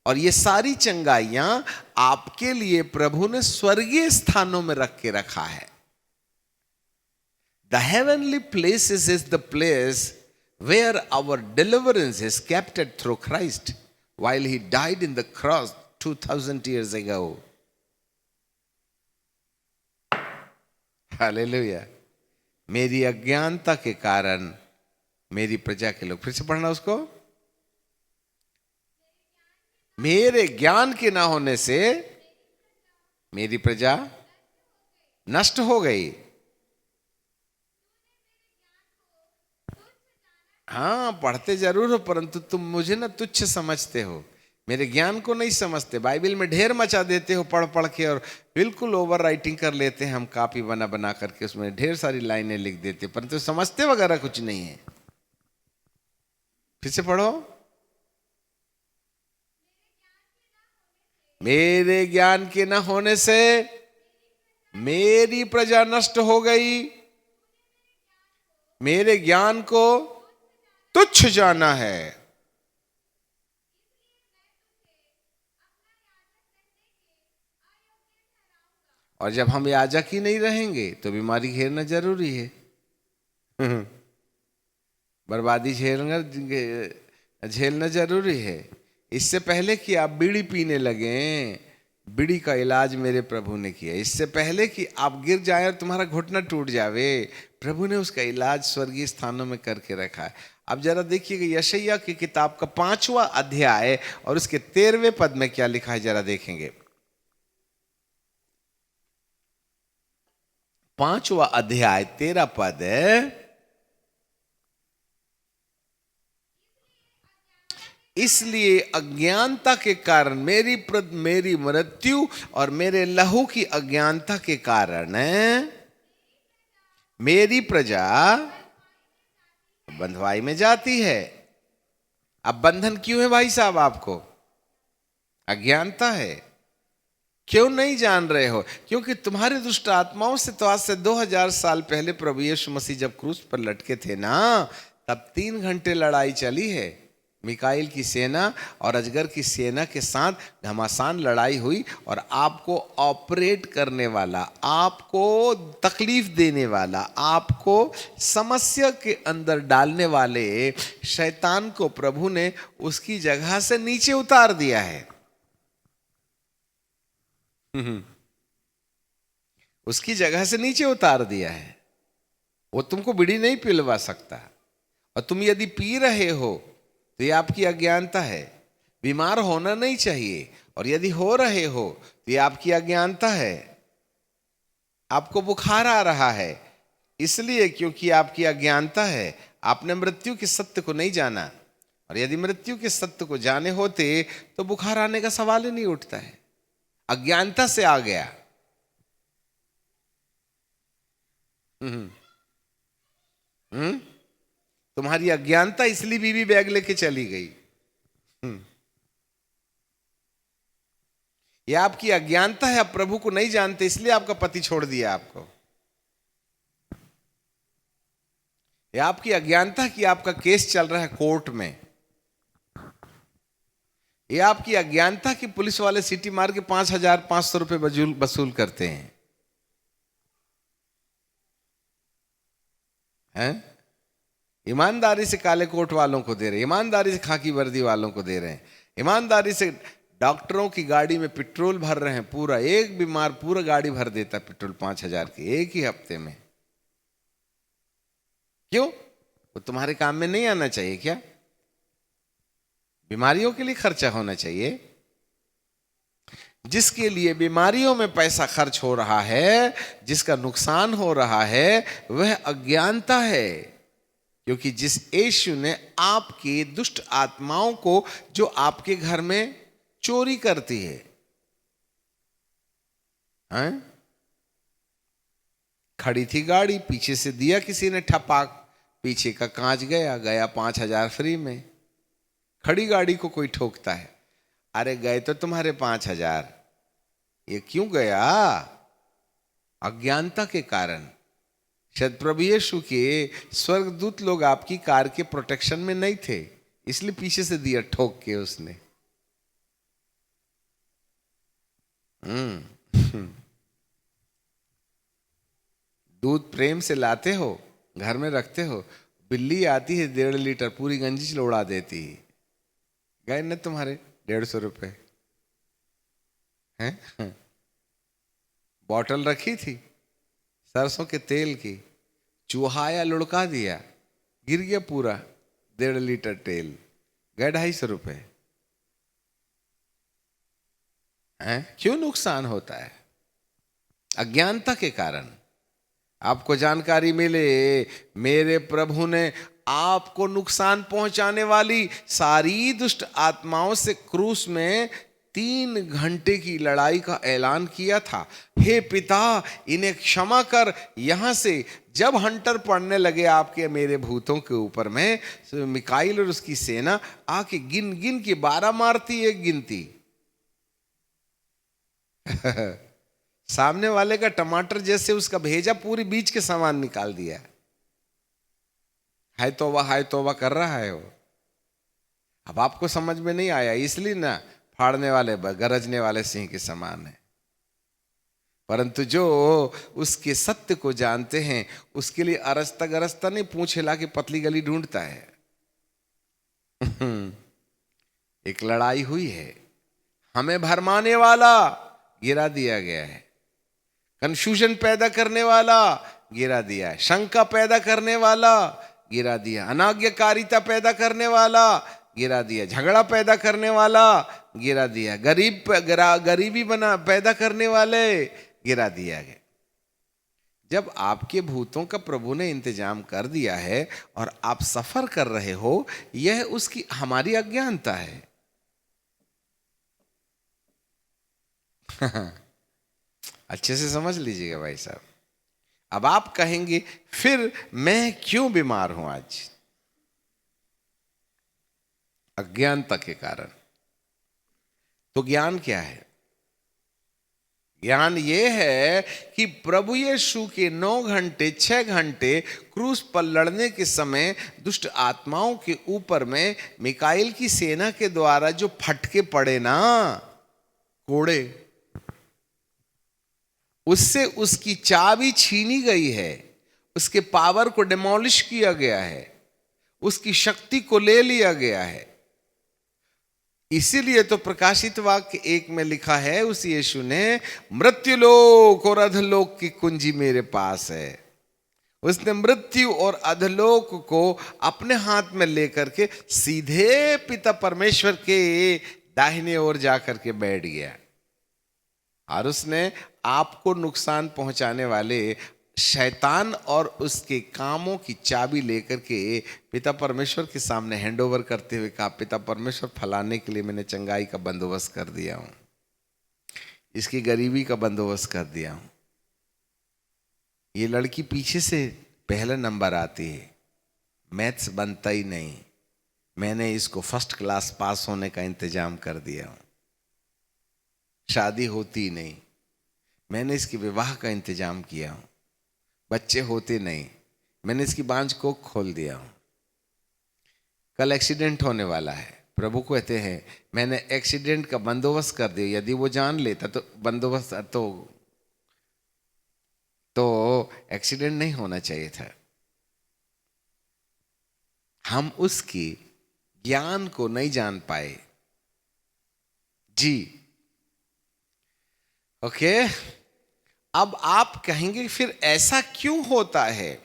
और ये सारी चंगाइयां आपके लिए प्रभु ने स्वर्गीय स्थानों में रख के रखा है। The heavenly places is the place where our deliverance is captured through Christ while he died in the cross 2000 years ago. Hallelujah. मेरी अज्ञानता के कारण मेरी प्रजा के लोग, फिर से पढ़ना उसको, मेरे ज्ञान के ना होने से मेरी प्रजा नष्ट हो गई। हाँ, पढ़ते जरूर हो, परंतु तुम मुझे ना तुच्छ समझते हो, मेरे ज्ञान को नहीं समझते। बाइबल में ढेर मचा देते हो पढ़ पढ़ के, और बिल्कुल ओवर राइटिंग कर लेते हैं हम, कॉपी बना बना करके उसमें ढेर सारी लाइनें लिख देते, परंतु समझते वगैरह कुछ नहीं है। फिर से पढ़ो, मेरे ज्ञान के न होने से मेरी प्रजा नष्ट हो गई। मेरे ज्ञान को तुच्छ जाना है। और जब हम याजक ही नहीं रहेंगे तो बीमारी घेरना जरूरी है। बर्बादी झेलना जरूरी है। इससे पहले कि आप बीड़ी पीने लगे, बीड़ी का इलाज मेरे प्रभु ने किया। इससे पहले कि आप गिर जाए और तुम्हारा घुटना टूट जावे, प्रभु ने उसका इलाज स्वर्गीय स्थानों में करके रखा है। अब जरा देखिएगा यशायाह की किताब का 5वां अध्याय और उसके 13वें पद में क्या लिखा है, जरा देखेंगे। 5वां अध्याय 13 पद है, इसलिए अज्ञानता के कारण मेरी मृत्यु और मेरे लहू की अज्ञानता के कारण मेरी प्रजा बंधुआई में जाती है। अब बंधन क्यों है भाई साहब? आपको अज्ञानता है। क्यों नहीं जान रहे हो? क्योंकि तुम्हारे दुष्ट आत्माओं से तो आज से 2000 साल पहले प्रभु यीशु मसीह जब क्रूस पर लटके थे ना, तब 3 घंटे लड़ाई चली है। मिकाइल की सेना और अजगर की सेना के साथ घमासान लड़ाई हुई, और आपको ऑपरेट करने वाला, आपको तकलीफ देने वाला, आपको समस्या के अंदर डालने वाले शैतान को प्रभु ने उसकी जगह से नीचे उतार दिया है। उसकी जगह से नीचे उतार दिया है। वो तुमको बीड़ी नहीं पिलवा सकता, और तुम यदि पी रहे हो तो ये आपकी अज्ञानता है। बीमार होना नहीं चाहिए, और यदि हो रहे हो तो ये आपकी अज्ञानता है। आपको बुखार आ रहा है इसलिए क्योंकि आपकी अज्ञानता है। आपने मृत्यु के सत्य को नहीं जाना, और यदि मृत्यु के सत्य को जाने होते तो बुखार आने का सवाल ही नहीं उठता है। अज्ञानता से आ गया। तुम्हारी अज्ञानता इसलिए बीवी बैग लेके चली गई। ये आपकी अज्ञानता है। आप प्रभु को नहीं जानते, इसलिए आपका पति छोड़ दिया आपको। ये आपकी अज्ञानता कि आपका केस चल रहा है कोर्ट में। ये आपकी अज्ञानता कि पुलिस वाले सीटी मार के 5500 रुपए वसूल करते हैं। ईमानदारी से काले कोट वालों को दे रहे हैं, ईमानदारी से खाकी वर्दी वालों को दे रहे हैं, ईमानदारी से डॉक्टरों की गाड़ी में पेट्रोल भर रहे हैं। पूरा एक बीमार पूरा गाड़ी भर देता है पेट्रोल 5000 की एक ही हफ्ते में। क्यों? वो तुम्हारे काम में नहीं आना चाहिए क्या? बीमारियों के लिए खर्चा होना चाहिए। जिसके लिए बीमारियों में पैसा खर्च हो रहा है, जिसका नुकसान हो रहा है, वह अज्ञानता है। क्योंकि जिस यीशु ने आपकी दुष्ट आत्माओं को जो आपके घर में चोरी करती है, हैं? खड़ी थी गाड़ी, पीछे से दिया किसी ने ठपाक, पीछे का कांच गया 5000 फ्री में। खड़ी गाड़ी को कोई ठोकता है, अरे गए तो तुम्हारे 5000, ये क्यों गया? अज्ञानता के कारण। शायद प्रभु यीशु के स्वर्गदूत लोग आपकी कार के प्रोटेक्शन में नहीं थे, इसलिए पीछे से दिया ठोक के उसने। दूध प्रेम से लाते हो, घर में रखते हो, बिल्ली आती है 1.5 लीटर पूरी गंजी उड़ा देती है। गए न तुम्हारे 150 रुपए हैं? बॉटल रखी थी सरसों के तेल की, चूहाया लुढ़का दिया, गिर गया पूरा 1.5 लीटर तेल, गए 250 रुपए हैं? क्यों नुकसान होता है? अज्ञानता के कारण। आपको जानकारी मिले मेरे प्रभु ने आपको नुकसान पहुंचाने वाली सारी दुष्ट आत्माओं से क्रूस में 3 घंटे की लड़ाई का ऐलान किया था। हे पिता, इन्हें क्षमा कर। यहां से जब हंटर पड़ने लगे आपके मेरे भूतों के ऊपर में, मिकाइल और उसकी सेना आके गिन गिन के 12 मारती, एक गिनती। सामने वाले का टमाटर जैसे उसका भेजा पूरी बीच के सामान निकाल दिया। हाय तौबा कर रहा है वो। अब आपको समझ में नहीं आया, इसलिए ना फाड़ने वाले गरजने वाले सिंह के समान है। परंतु जो उसके सत्य को जानते हैं उसके लिए अरसता गरजता नहीं, पूंछ हिला के पतली गली ढूंढता है। एक लड़ाई हुई है, हमें भरमाने वाला गिरा दिया गया है, कंफ्यूजन पैदा करने वाला गिरा दिया है, शंका पैदा करने वाला गिरा दिया, अनाज्ञाकारिता पैदा करने वाला गिरा दिया, झगड़ा पैदा करने वाला गिरा दिया, गरीबी पैदा करने वाले गिरा दिया गया। जब आपके भूतों का प्रभु ने इंतजाम कर दिया है और आप सफर कर रहे हो, यह उसकी हमारी अज्ञानता है। अच्छे से समझ लीजिएगा भाई साहब। अब आप कहेंगे फिर मैं क्यों बीमार हूं आज? अज्ञानता के कारण। तो ज्ञान क्या है? ज्ञान यह है कि प्रभु यीशु के 9 घंटे 6 घंटे क्रूस पर लड़ने के समय दुष्ट आत्माओं के ऊपर में मिकाइल की सेना के द्वारा जो फटके पड़े ना, कोड़े, उससे उसकी चाबी छीनी गई है, उसके पावर को डिमोलिश किया गया है, उसकी शक्ति को ले लिया गया है। इसीलिए तो प्रकाशित वाक्य 1 में लिखा है, उस यीशु ने मृत्युलोक और अधलोक की कुंजी मेरे पास है। उसने मृत्यु और अधलोक को अपने हाथ में लेकर के सीधे पिता परमेश्वर के दाहिने ओर जाकर के बैठ गया, और उसने आपको नुकसान पहुंचाने वाले शैतान और उसके कामों की चाबी लेकर के पिता परमेश्वर के सामने हैंडओवर करते हुए कहा, पिता परमेश्वर, फलाने के लिए मैंने चंगाई का बंदोबस्त कर दिया हूं, इसकी गरीबी का बंदोबस्त कर दिया हूं। ये लड़की पीछे से पहला नंबर आती है, मैथ्स बनता ही नहीं, मैंने इसको फर्स्ट क्लास पास होने का इंतजाम कर दिया हूं। शादी होती नहीं, मैंने इसके विवाह का इंतजाम किया हूं। बच्चे होते नहीं, मैंने इसकी बांझ को खोल दिया हूं। कल एक्सीडेंट होने वाला है, प्रभु को कहते हैं मैंने एक्सीडेंट का बंदोबस्त कर दिया। यदि वो जान लेता तो बंदोबस्त तो एक्सीडेंट नहीं होना चाहिए था। हम उसकी ज्ञान को नहीं जान पाए जी। ओके, अब आप कहेंगे फिर ऐसा क्यों होता है?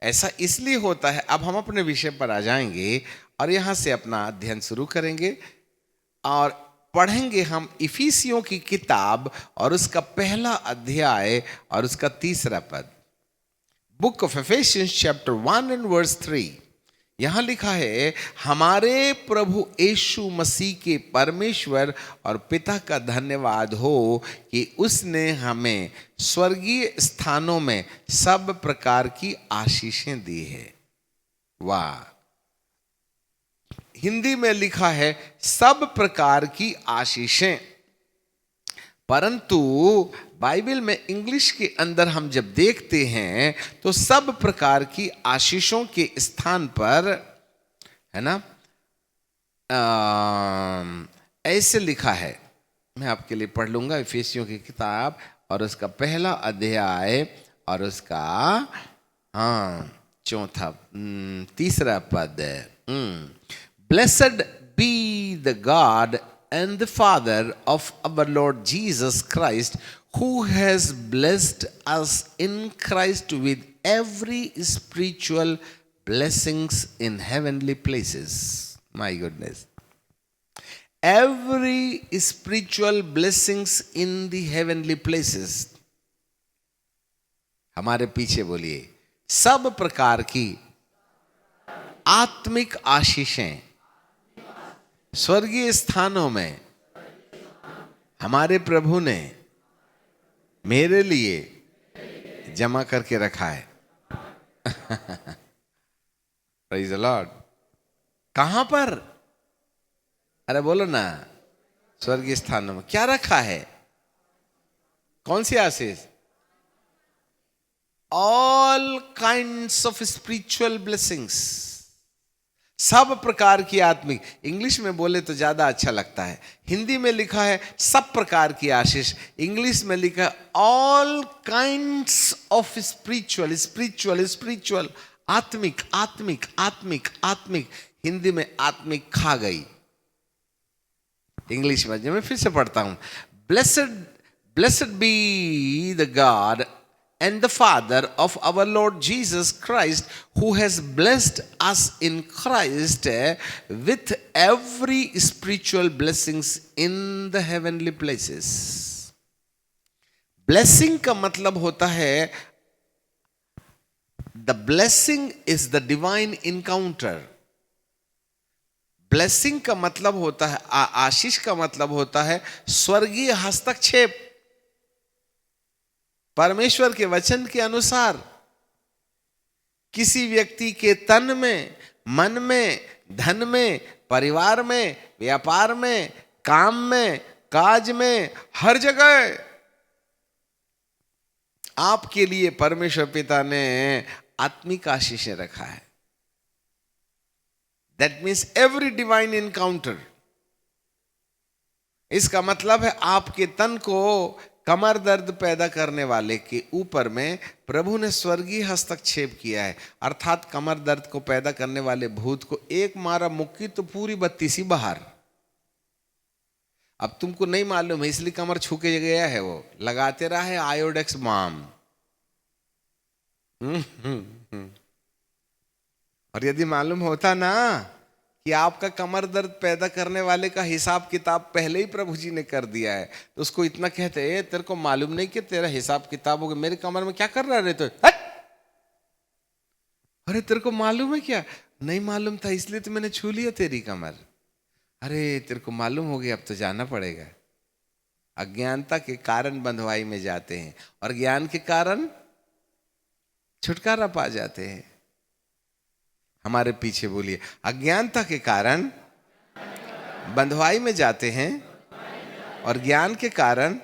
ऐसा इसलिए होता है। अब हम अपने विषय पर आ जाएंगे और यहां से अपना अध्ययन शुरू करेंगे और पढ़ेंगे हम इफिसियों की किताब और उसका पहला अध्याय और उसका 3रा पद। Book of Ephesians chapter 1 and verse 3। यहां लिखा है, हमारे प्रभु यीशु मसीह के परमेश्वर और पिता का धन्यवाद हो कि उसने हमें स्वर्गीय स्थानों में सब प्रकार की आशीषें दी है। वाह! हिंदी में लिखा है सब प्रकार की आशीषें, परंतु बाइबल में इंग्लिश के अंदर हम जब देखते हैं तो सब प्रकार की आशीषों के स्थान पर, है ना, ऐसे लिखा है। मैं आपके लिए पढ़ लूंगा इफिसियों की किताब और उसका पहला अध्याय और उसका 3रा पद। Blessed be the God and the Father of our Lord Jesus Christ, who has blessed us in Christ with every spiritual blessings in heavenly places. My goodness. Every spiritual blessings in the heavenly places. हमारे पीछे बोलिए, सब प्रकार की आत्मिक आशीषें स्वर्गीय स्थानों में हमारे प्रभु ने मेरे लिए जमा करके रखा है। Praise the Lord. कहां पर? अरे बोलो ना, स्वर्गीय स्थानों में। क्या रखा है? कौन सी आशीष? All kinds of spiritual blessings, सब प्रकार की आत्मिक, इंग्लिश में बोले तो ज्यादा अच्छा लगता है, हिंदी में लिखा है सब प्रकार की आशीष, इंग्लिश में लिखा है all kinds of spiritual, spiritual spiritual, आत्मिक आत्मिक आत्मिक आत्मिक, हिंदी में आत्मिक खा गई। इंग्लिश में मैं फिर से पढ़ता हूं, blessed blessed be the God and the Father of our Lord Jesus Christ, who has blessed us in Christ with every spiritual blessings in the heavenly places. Blessing का मतलब होता है, the blessing is the divine encounter. Blessing का मतलब होता है, आशीष का मतलब होता है स्वर्गीय हस्तक्षेप। परमेश्वर के वचन के अनुसार किसी व्यक्ति के तन में, मन में, धन में, परिवार में, व्यापार में, काम में, काज में, हर जगह आपके लिए परमेश्वर पिता ने आत्मिक आशीषें रखा है। That means every divine encounter. इसका मतलब है आपके तन को कमर दर्द पैदा करने वाले के ऊपर में प्रभु ने स्वर्गीय हस्तक्षेप किया है, अर्थात कमर दर्द को पैदा करने वाले भूत को एक मारा मुक्की तो पूरी 32 बाहर। अब तुमको नहीं मालूम है इसलिए कमर छू के गया है, वो लगाते रहा है आयोडेक्स माम। और यदि मालूम होता ना कि आपका कमर दर्द पैदा करने वाले का हिसाब किताब पहले ही प्रभु जी ने कर दिया है, तो उसको इतना कहते हैं तेरे को मालूम नहीं कि तेरा हिसाब किताब हो गया, मेरे कमर में क्या कर रहा है तो अरे तेरे को मालूम है क्या? नहीं मालूम था इसलिए तो मैंने छू लिया तेरी कमर। अरे तेरे को मालूम हो गया, अब तो जाना पड़ेगा। अज्ञानता के कारण बंधुआई में जाते हैं और ज्ञान के कारण छुटकारा पा जाते हैं। हमारे पीछे बोलिए, अज्ञानता के कारण बंधुआई में जाते हैं और ज्ञान के कारण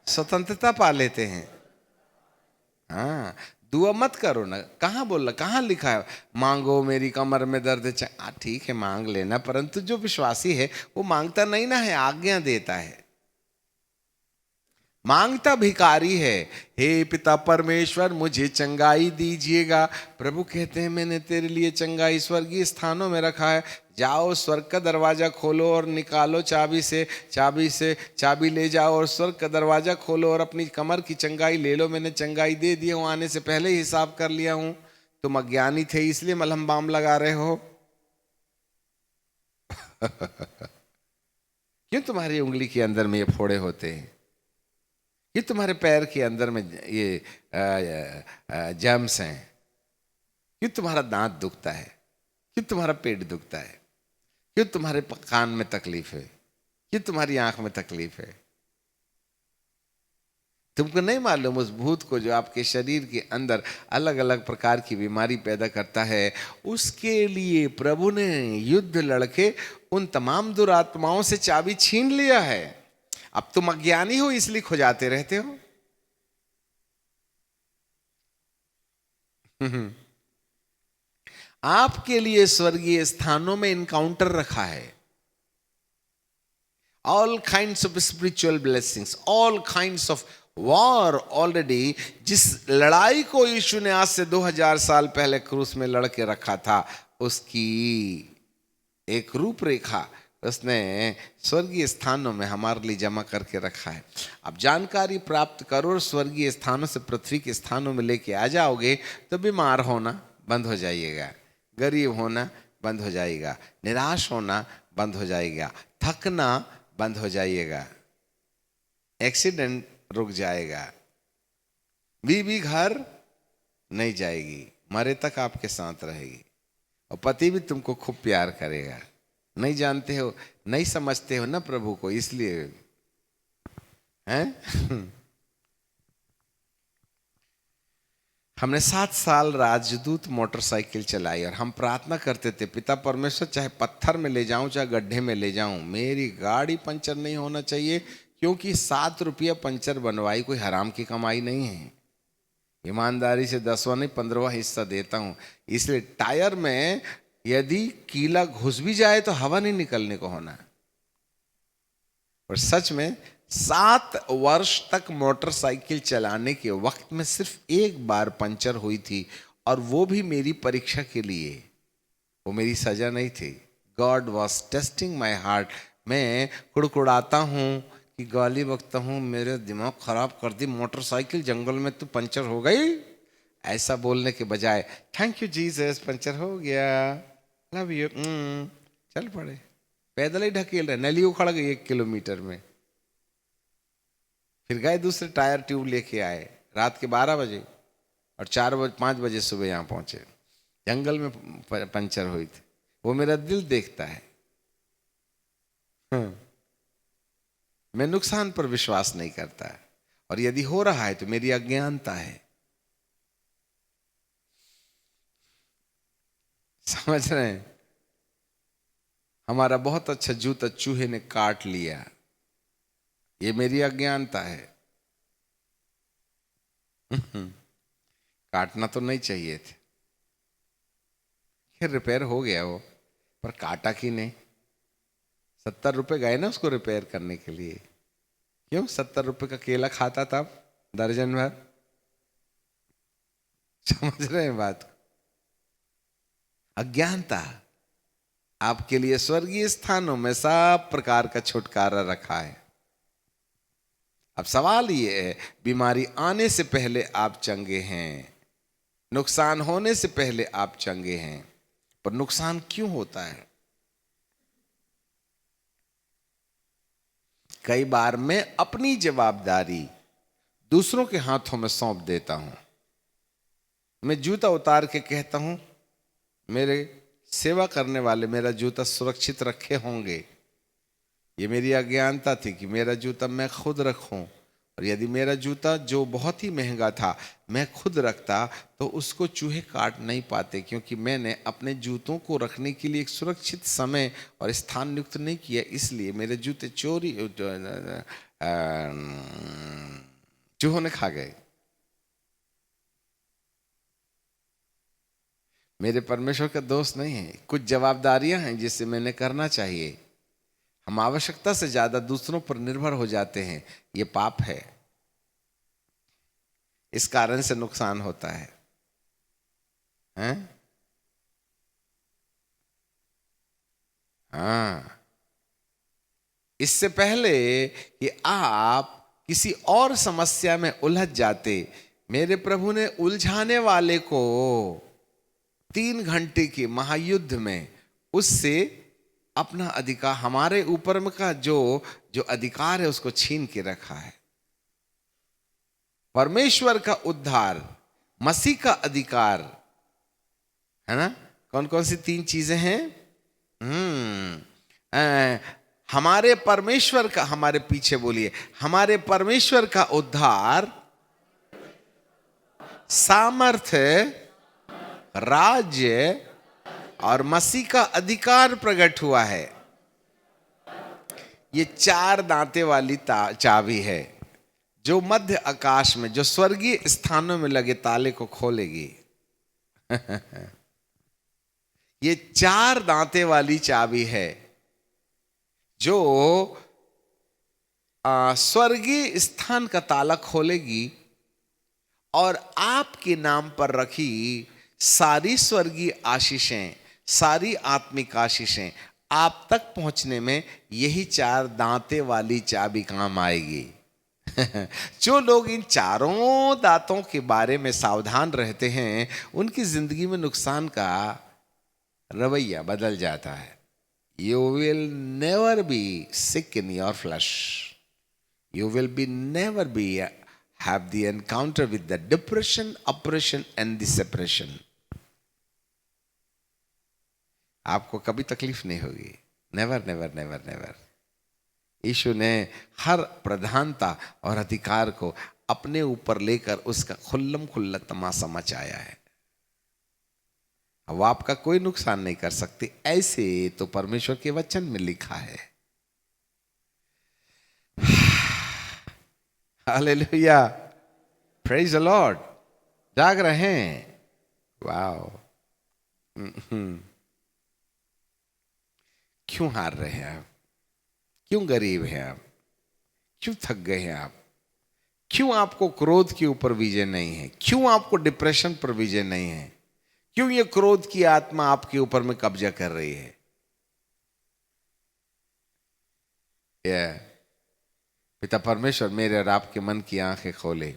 स्वतंत्रता पा लेते हैं। हाँ, दुआ मत करो ना, कहाँ बोला, कहाँ लिखा है मांगो मेरी कमर में दर्द है। ठीक है मांग लेना, परंतु जो विश्वासी है वो मांगता नहीं ना है, आज्ञा देता है। मांगता भिखारी है, हे पिता परमेश्वर मुझे चंगाई दीजिएगा। प्रभु कहते हैं मैंने तेरे लिए चंगाई स्वर्गीय स्थानों में रखा है, जाओ स्वर्ग का दरवाजा खोलो और निकालो चाबी से चाबी ले जाओ और स्वर्ग का दरवाजा खोलो और अपनी कमर की चंगाई ले लो। मैंने चंगाई दे दी हूं, आने से पहले ही हिसाब कर लिया हूं। तुम अज्ञानी थे इसलिए मलहम बाम लगा रहे हो। क्यों तुम्हारी उंगली के अंदर में ये फोड़े होते हैं? ये तुम्हारे पैर के अंदर में ये जर्म्स हैं? क्यों तुम्हारा दांत दुखता है? क्यों तुम्हारा पेट दुखता है? क्यों तुम्हारे कान में तकलीफ है? क्यों तुम्हारी आंख में तकलीफ है? तुमको नहीं मालूम उस भूत को जो आपके शरीर के अंदर अलग अलग प्रकार की बीमारी पैदा करता है, उसके लिए प्रभु ने युद्ध लड़के उन तमाम दुरात्माओं से चाबी छीन लिया है। अब तुम अज्ञानी हो इसलिए खुजाते रहते हो। आपके लिए स्वर्गीय स्थानों में इनकाउंटर रखा है। All kinds of spiritual blessings, all kinds of war already. जिस लड़ाई को यीशु ने आज से 2000 साल पहले क्रूस में लड़ के रखा था, उसकी एक रूपरेखा उसने स्वर्गीय स्थानों में हमारे लिए जमा करके रखा है। अब जानकारी प्राप्त करो और स्वर्गीय स्थानों से पृथ्वी के स्थानों में लेके आ जाओगे तो बीमार होना बंद हो जाइएगा, गरीब होना बंद हो जाएगा, निराश होना बंद हो जाएगा, थकना बंद हो जाइएगा, एक्सीडेंट रुक जाएगा, बीवी घर नहीं जाएगी, मरे तक आपके साथ रहेगी और पति भी तुमको खूब प्यार करेगा। नहीं जानते हो, नहीं समझते हो ना प्रभु को, इसलिए हैं। हमने 7 साल राजदूत मोटरसाइकिल चलाई और हम प्रार्थना करते थे, पिता परमेश्वर चाहे पत्थर में ले जाऊं चाहे गड्ढे में ले जाऊं, मेरी गाड़ी पंचर नहीं होना चाहिए, क्योंकि 7 रुपया पंचर बनवाई कोई हराम की कमाई नहीं है। ईमानदारी से 10वां नहीं 15वां हिस्सा देता हूं। इसलिए टायर में यदि कीला घुस भी जाए तो हवा नहीं निकलने को होना। और सच में 7 वर्ष तक मोटरसाइकिल चलाने के वक्त में सिर्फ एक बार पंचर हुई थी, और वो भी मेरी परीक्षा के लिए, वो मेरी सजा नहीं थी। God was testing my heart. मैं कुड़कुड़ाता हूँ कि गाली बकता हूँ, मेरे दिमाग खराब कर दी मोटरसाइकिल, जंगल में तो पंचर हो गई। ऐसा बोलने के बजाय थैंक यू जीसस, पंचर हो गया, लव यू, चल पड़े। पैदल ही ढकेल रहे, नली उखड़ गई 1 किलोमीटर में। फिर गए दूसरे टायर ट्यूब लेके आए रात के 12 बजे, और 5 बजे सुबह यहाँ पहुंचे। जंगल में पंचर हुई थी। वो मेरा दिल देखता है। मैं नुकसान पर विश्वास नहीं करता है, और यदि हो रहा है तो मेरी अज्ञानता है। समझ रहे हैं? हमारा बहुत अच्छा जूता चूहे ने काट लिया, ये मेरी अज्ञानता है। काटना तो नहीं चाहिए थे। फिर रिपेयर हो गया वो, पर काटा कि नहीं। 70 रुपए गए ना उसको रिपेयर करने के लिए। क्यों? 70 रुपए का केला खाता था दर्जन भर। समझ रहे हैं बात को? अज्ञानता आपके लिए स्वर्गीय स्थानों में सब प्रकार का छुटकारा रखा है। अब सवाल ये है, बीमारी आने से पहले आप चंगे हैं, नुकसान होने से पहले आप चंगे हैं, पर नुकसान क्यों होता है? कई बार मैं अपनी जवाबदारी दूसरों के हाथों में सौंप देता हूं। मैं जूता उतार के कहता हूं, मेरे सेवा करने वाले मेरा जूता सुरक्षित रखे होंगे। ये मेरी अज्ञानता थी कि मेरा जूता मैं खुद रखूं, और यदि मेरा जूता जो बहुत ही महंगा था मैं खुद रखता तो उसको चूहे काट नहीं पाते, क्योंकि मैंने अपने जूतों को रखने के लिए एक सुरक्षित समय और स्थान नियुक्त नहीं किया। इसलिए मेरे जूते चूहों ने खा गए। मेरे परमेश्वर का दोष नहीं है, कुछ जवाबदारियां हैं जिसे मैंने करना चाहिए। हम आवश्यकता से ज्यादा दूसरों पर निर्भर हो जाते हैं, ये पाप है। इस कारण से नुकसान होता है, हैं? हाँ, इससे पहले कि आप किसी और समस्या में उलझ जाते, मेरे प्रभु ने उलझाने वाले को 3 घंटे के महायुद्ध में उससे अपना अधिकार, हमारे ऊपर में का जो अधिकार है उसको छीन के रखा है। परमेश्वर का उद्धार, मसीह का अधिकार है ना। कौन कौन सी 3 चीजें हैं? हमारे परमेश्वर का, हमारे पीछे बोलिए, हमारे परमेश्वर का उद्धार, सामर्थ्य, राज्य और मसीह का अधिकार प्रकट हुआ है। ये 4 दांते वाली चाबी है जो मध्य आकाश में, जो स्वर्गीय स्थानों में लगे ताले को खोलेगी। ये 4 दांते वाली चाबी है जो स्वर्गीय स्थान का ताला खोलेगी, और आपके नाम पर रखी सारी स्वर्गीय आशीषें, सारी आत्मिक आशीषें आप तक पहुंचने में यही 4 दांते वाली चाबी काम आएगी। जो लोग इन चारों दांतों के बारे में सावधान रहते हैं, उनकी जिंदगी में नुकसान का रवैया बदल जाता है। You will never be sick in your flesh. You will be never be have the encounter with the depression, oppression and the separation. आपको कभी तकलीफ नहीं होगी। Never never never never. यीशु ने हर प्रधानता और अधिकार को अपने ऊपर लेकर उसका खुल्लम खुल्ला तमाशा मचाया है। अब आपका कोई नुकसान नहीं कर सकते, ऐसे तो परमेश्वर के वचन में लिखा है। Hallelujah, praise the Lord. जाग रहे हैं? वाओ। क्यों हार रहे हैं आप? क्यों गरीब हैं आप? क्यों थक गए हैं आप? क्यों आपको क्रोध के ऊपर विजय नहीं है? क्यों आपको डिप्रेशन पर विजय नहीं है? क्यों ये क्रोध की आत्मा आपके ऊपर में कब्जा कर रही है? पिता परमेश्वर मेरे और आपके मन की आंखें खोले।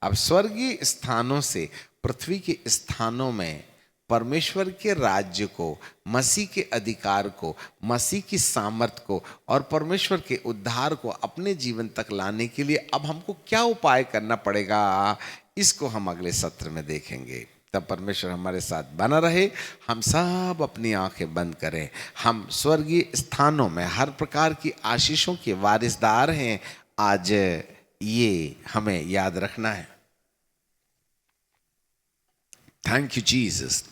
अब स्वर्गीय स्थानों से पृथ्वी के स्थानों में परमेश्वर के राज्य को, मसीह के अधिकार को, मसीह की सामर्थ को और परमेश्वर के उद्धार को अपने जीवन तक लाने के लिए अब हमको क्या उपाय करना पड़ेगा, इसको हम अगले सत्र में देखेंगे। तब परमेश्वर हमारे साथ बना रहे। हम सब अपनी आंखें बंद करें। हम स्वर्गीय स्थानों में हर प्रकार की आशीषों के वारिसदार हैं। आज ये हमें याद रखना है। Thank you Jesus,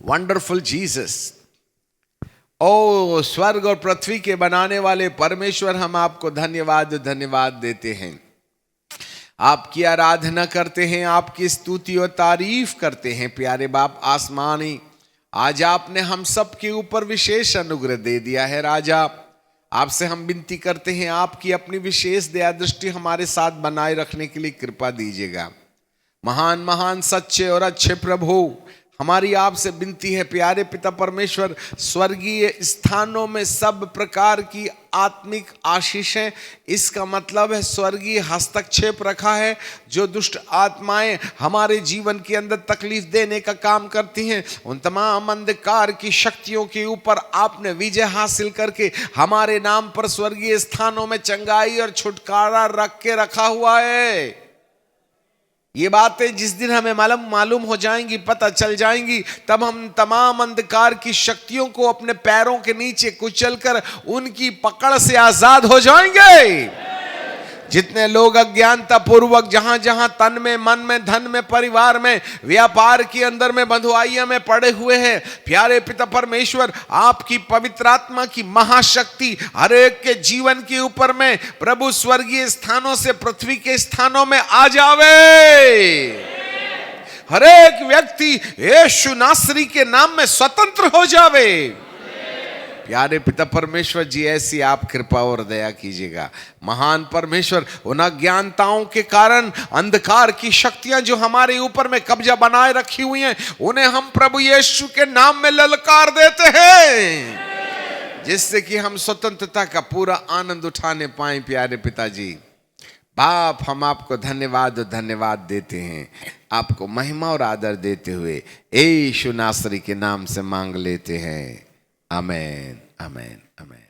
wonderful Jesus. ओ स्वर्ग और पृथ्वी के बनाने वाले परमेश्वर, हम आपको धन्यवाद देते हैं। आपकी आराधना करते हैं, आपकी स्तुति और तारीफ करते हैं। प्यारे बाप आसमानी, आज आपने हम सब के ऊपर विशेष अनुग्रह दे दिया है। राजा, आपसे हम विनती करते हैं, आपकी अपनी विशेष दया दृष्टि हमारे साथ बनाए रखने के लिए कृपा दीजिएगा। महान महान सच्चे और अच्छे प्रभु, हमारी आपसे विनती है प्यारे पिता परमेश्वर, स्वर्गीय स्थानों में सब प्रकार की आत्मिक आशीषें, इसका मतलब है स्वर्गीय हस्तक्षेप रखा है। जो दुष्ट आत्माएं हमारे जीवन के अंदर तकलीफ देने का काम करती हैं, उन तमाम अंधकार की शक्तियों के ऊपर आपने विजय हासिल करके हमारे नाम पर स्वर्गीय स्थानों में चंगाई और छुटकारा रख के रखा हुआ है। ये बातें जिस दिन हमें मालूम हो जाएंगी, पता चल जाएंगी, तब हम तमाम अंधकार की शक्तियों को अपने पैरों के नीचे कुचलकर उनकी पकड़ से आजाद हो जाएंगे। जितने लोग अज्ञानता पूर्वक जहां जहां तन में, मन में, धन में, परिवार में, व्यापार के अंदर में, बंधुआइयों में पड़े हुए हैं, प्यारे पिता परमेश्वर, आपकी पवित्र आत्मा की महाशक्ति हर एक के जीवन के ऊपर में प्रभु स्वर्गीय स्थानों से पृथ्वी के स्थानों में आ जावे। हर एक व्यक्ति यीशु नासरी के नाम में स्वतंत्र हो जावे। प्यारे पिता परमेश्वर जी, ऐसी आप कृपा और दया कीजिएगा। महान परमेश्वर, उन अज्ञानताओं के कारण अंधकार की शक्तियां जो हमारे ऊपर में कब्जा बनाए रखी हुई हैं, उन्हें हम प्रभु यीशु के नाम में ललकार देते हैं, जिससे कि हम स्वतंत्रता का पूरा आनंद उठाने पाए। प्यारे पिताजी बाप, हम आपको धन्यवाद देते हैं। आपको महिमा और आदर देते हुए यीशु नासरी के नाम से मांग लेते हैं। आमेन, आमेन, आमेन।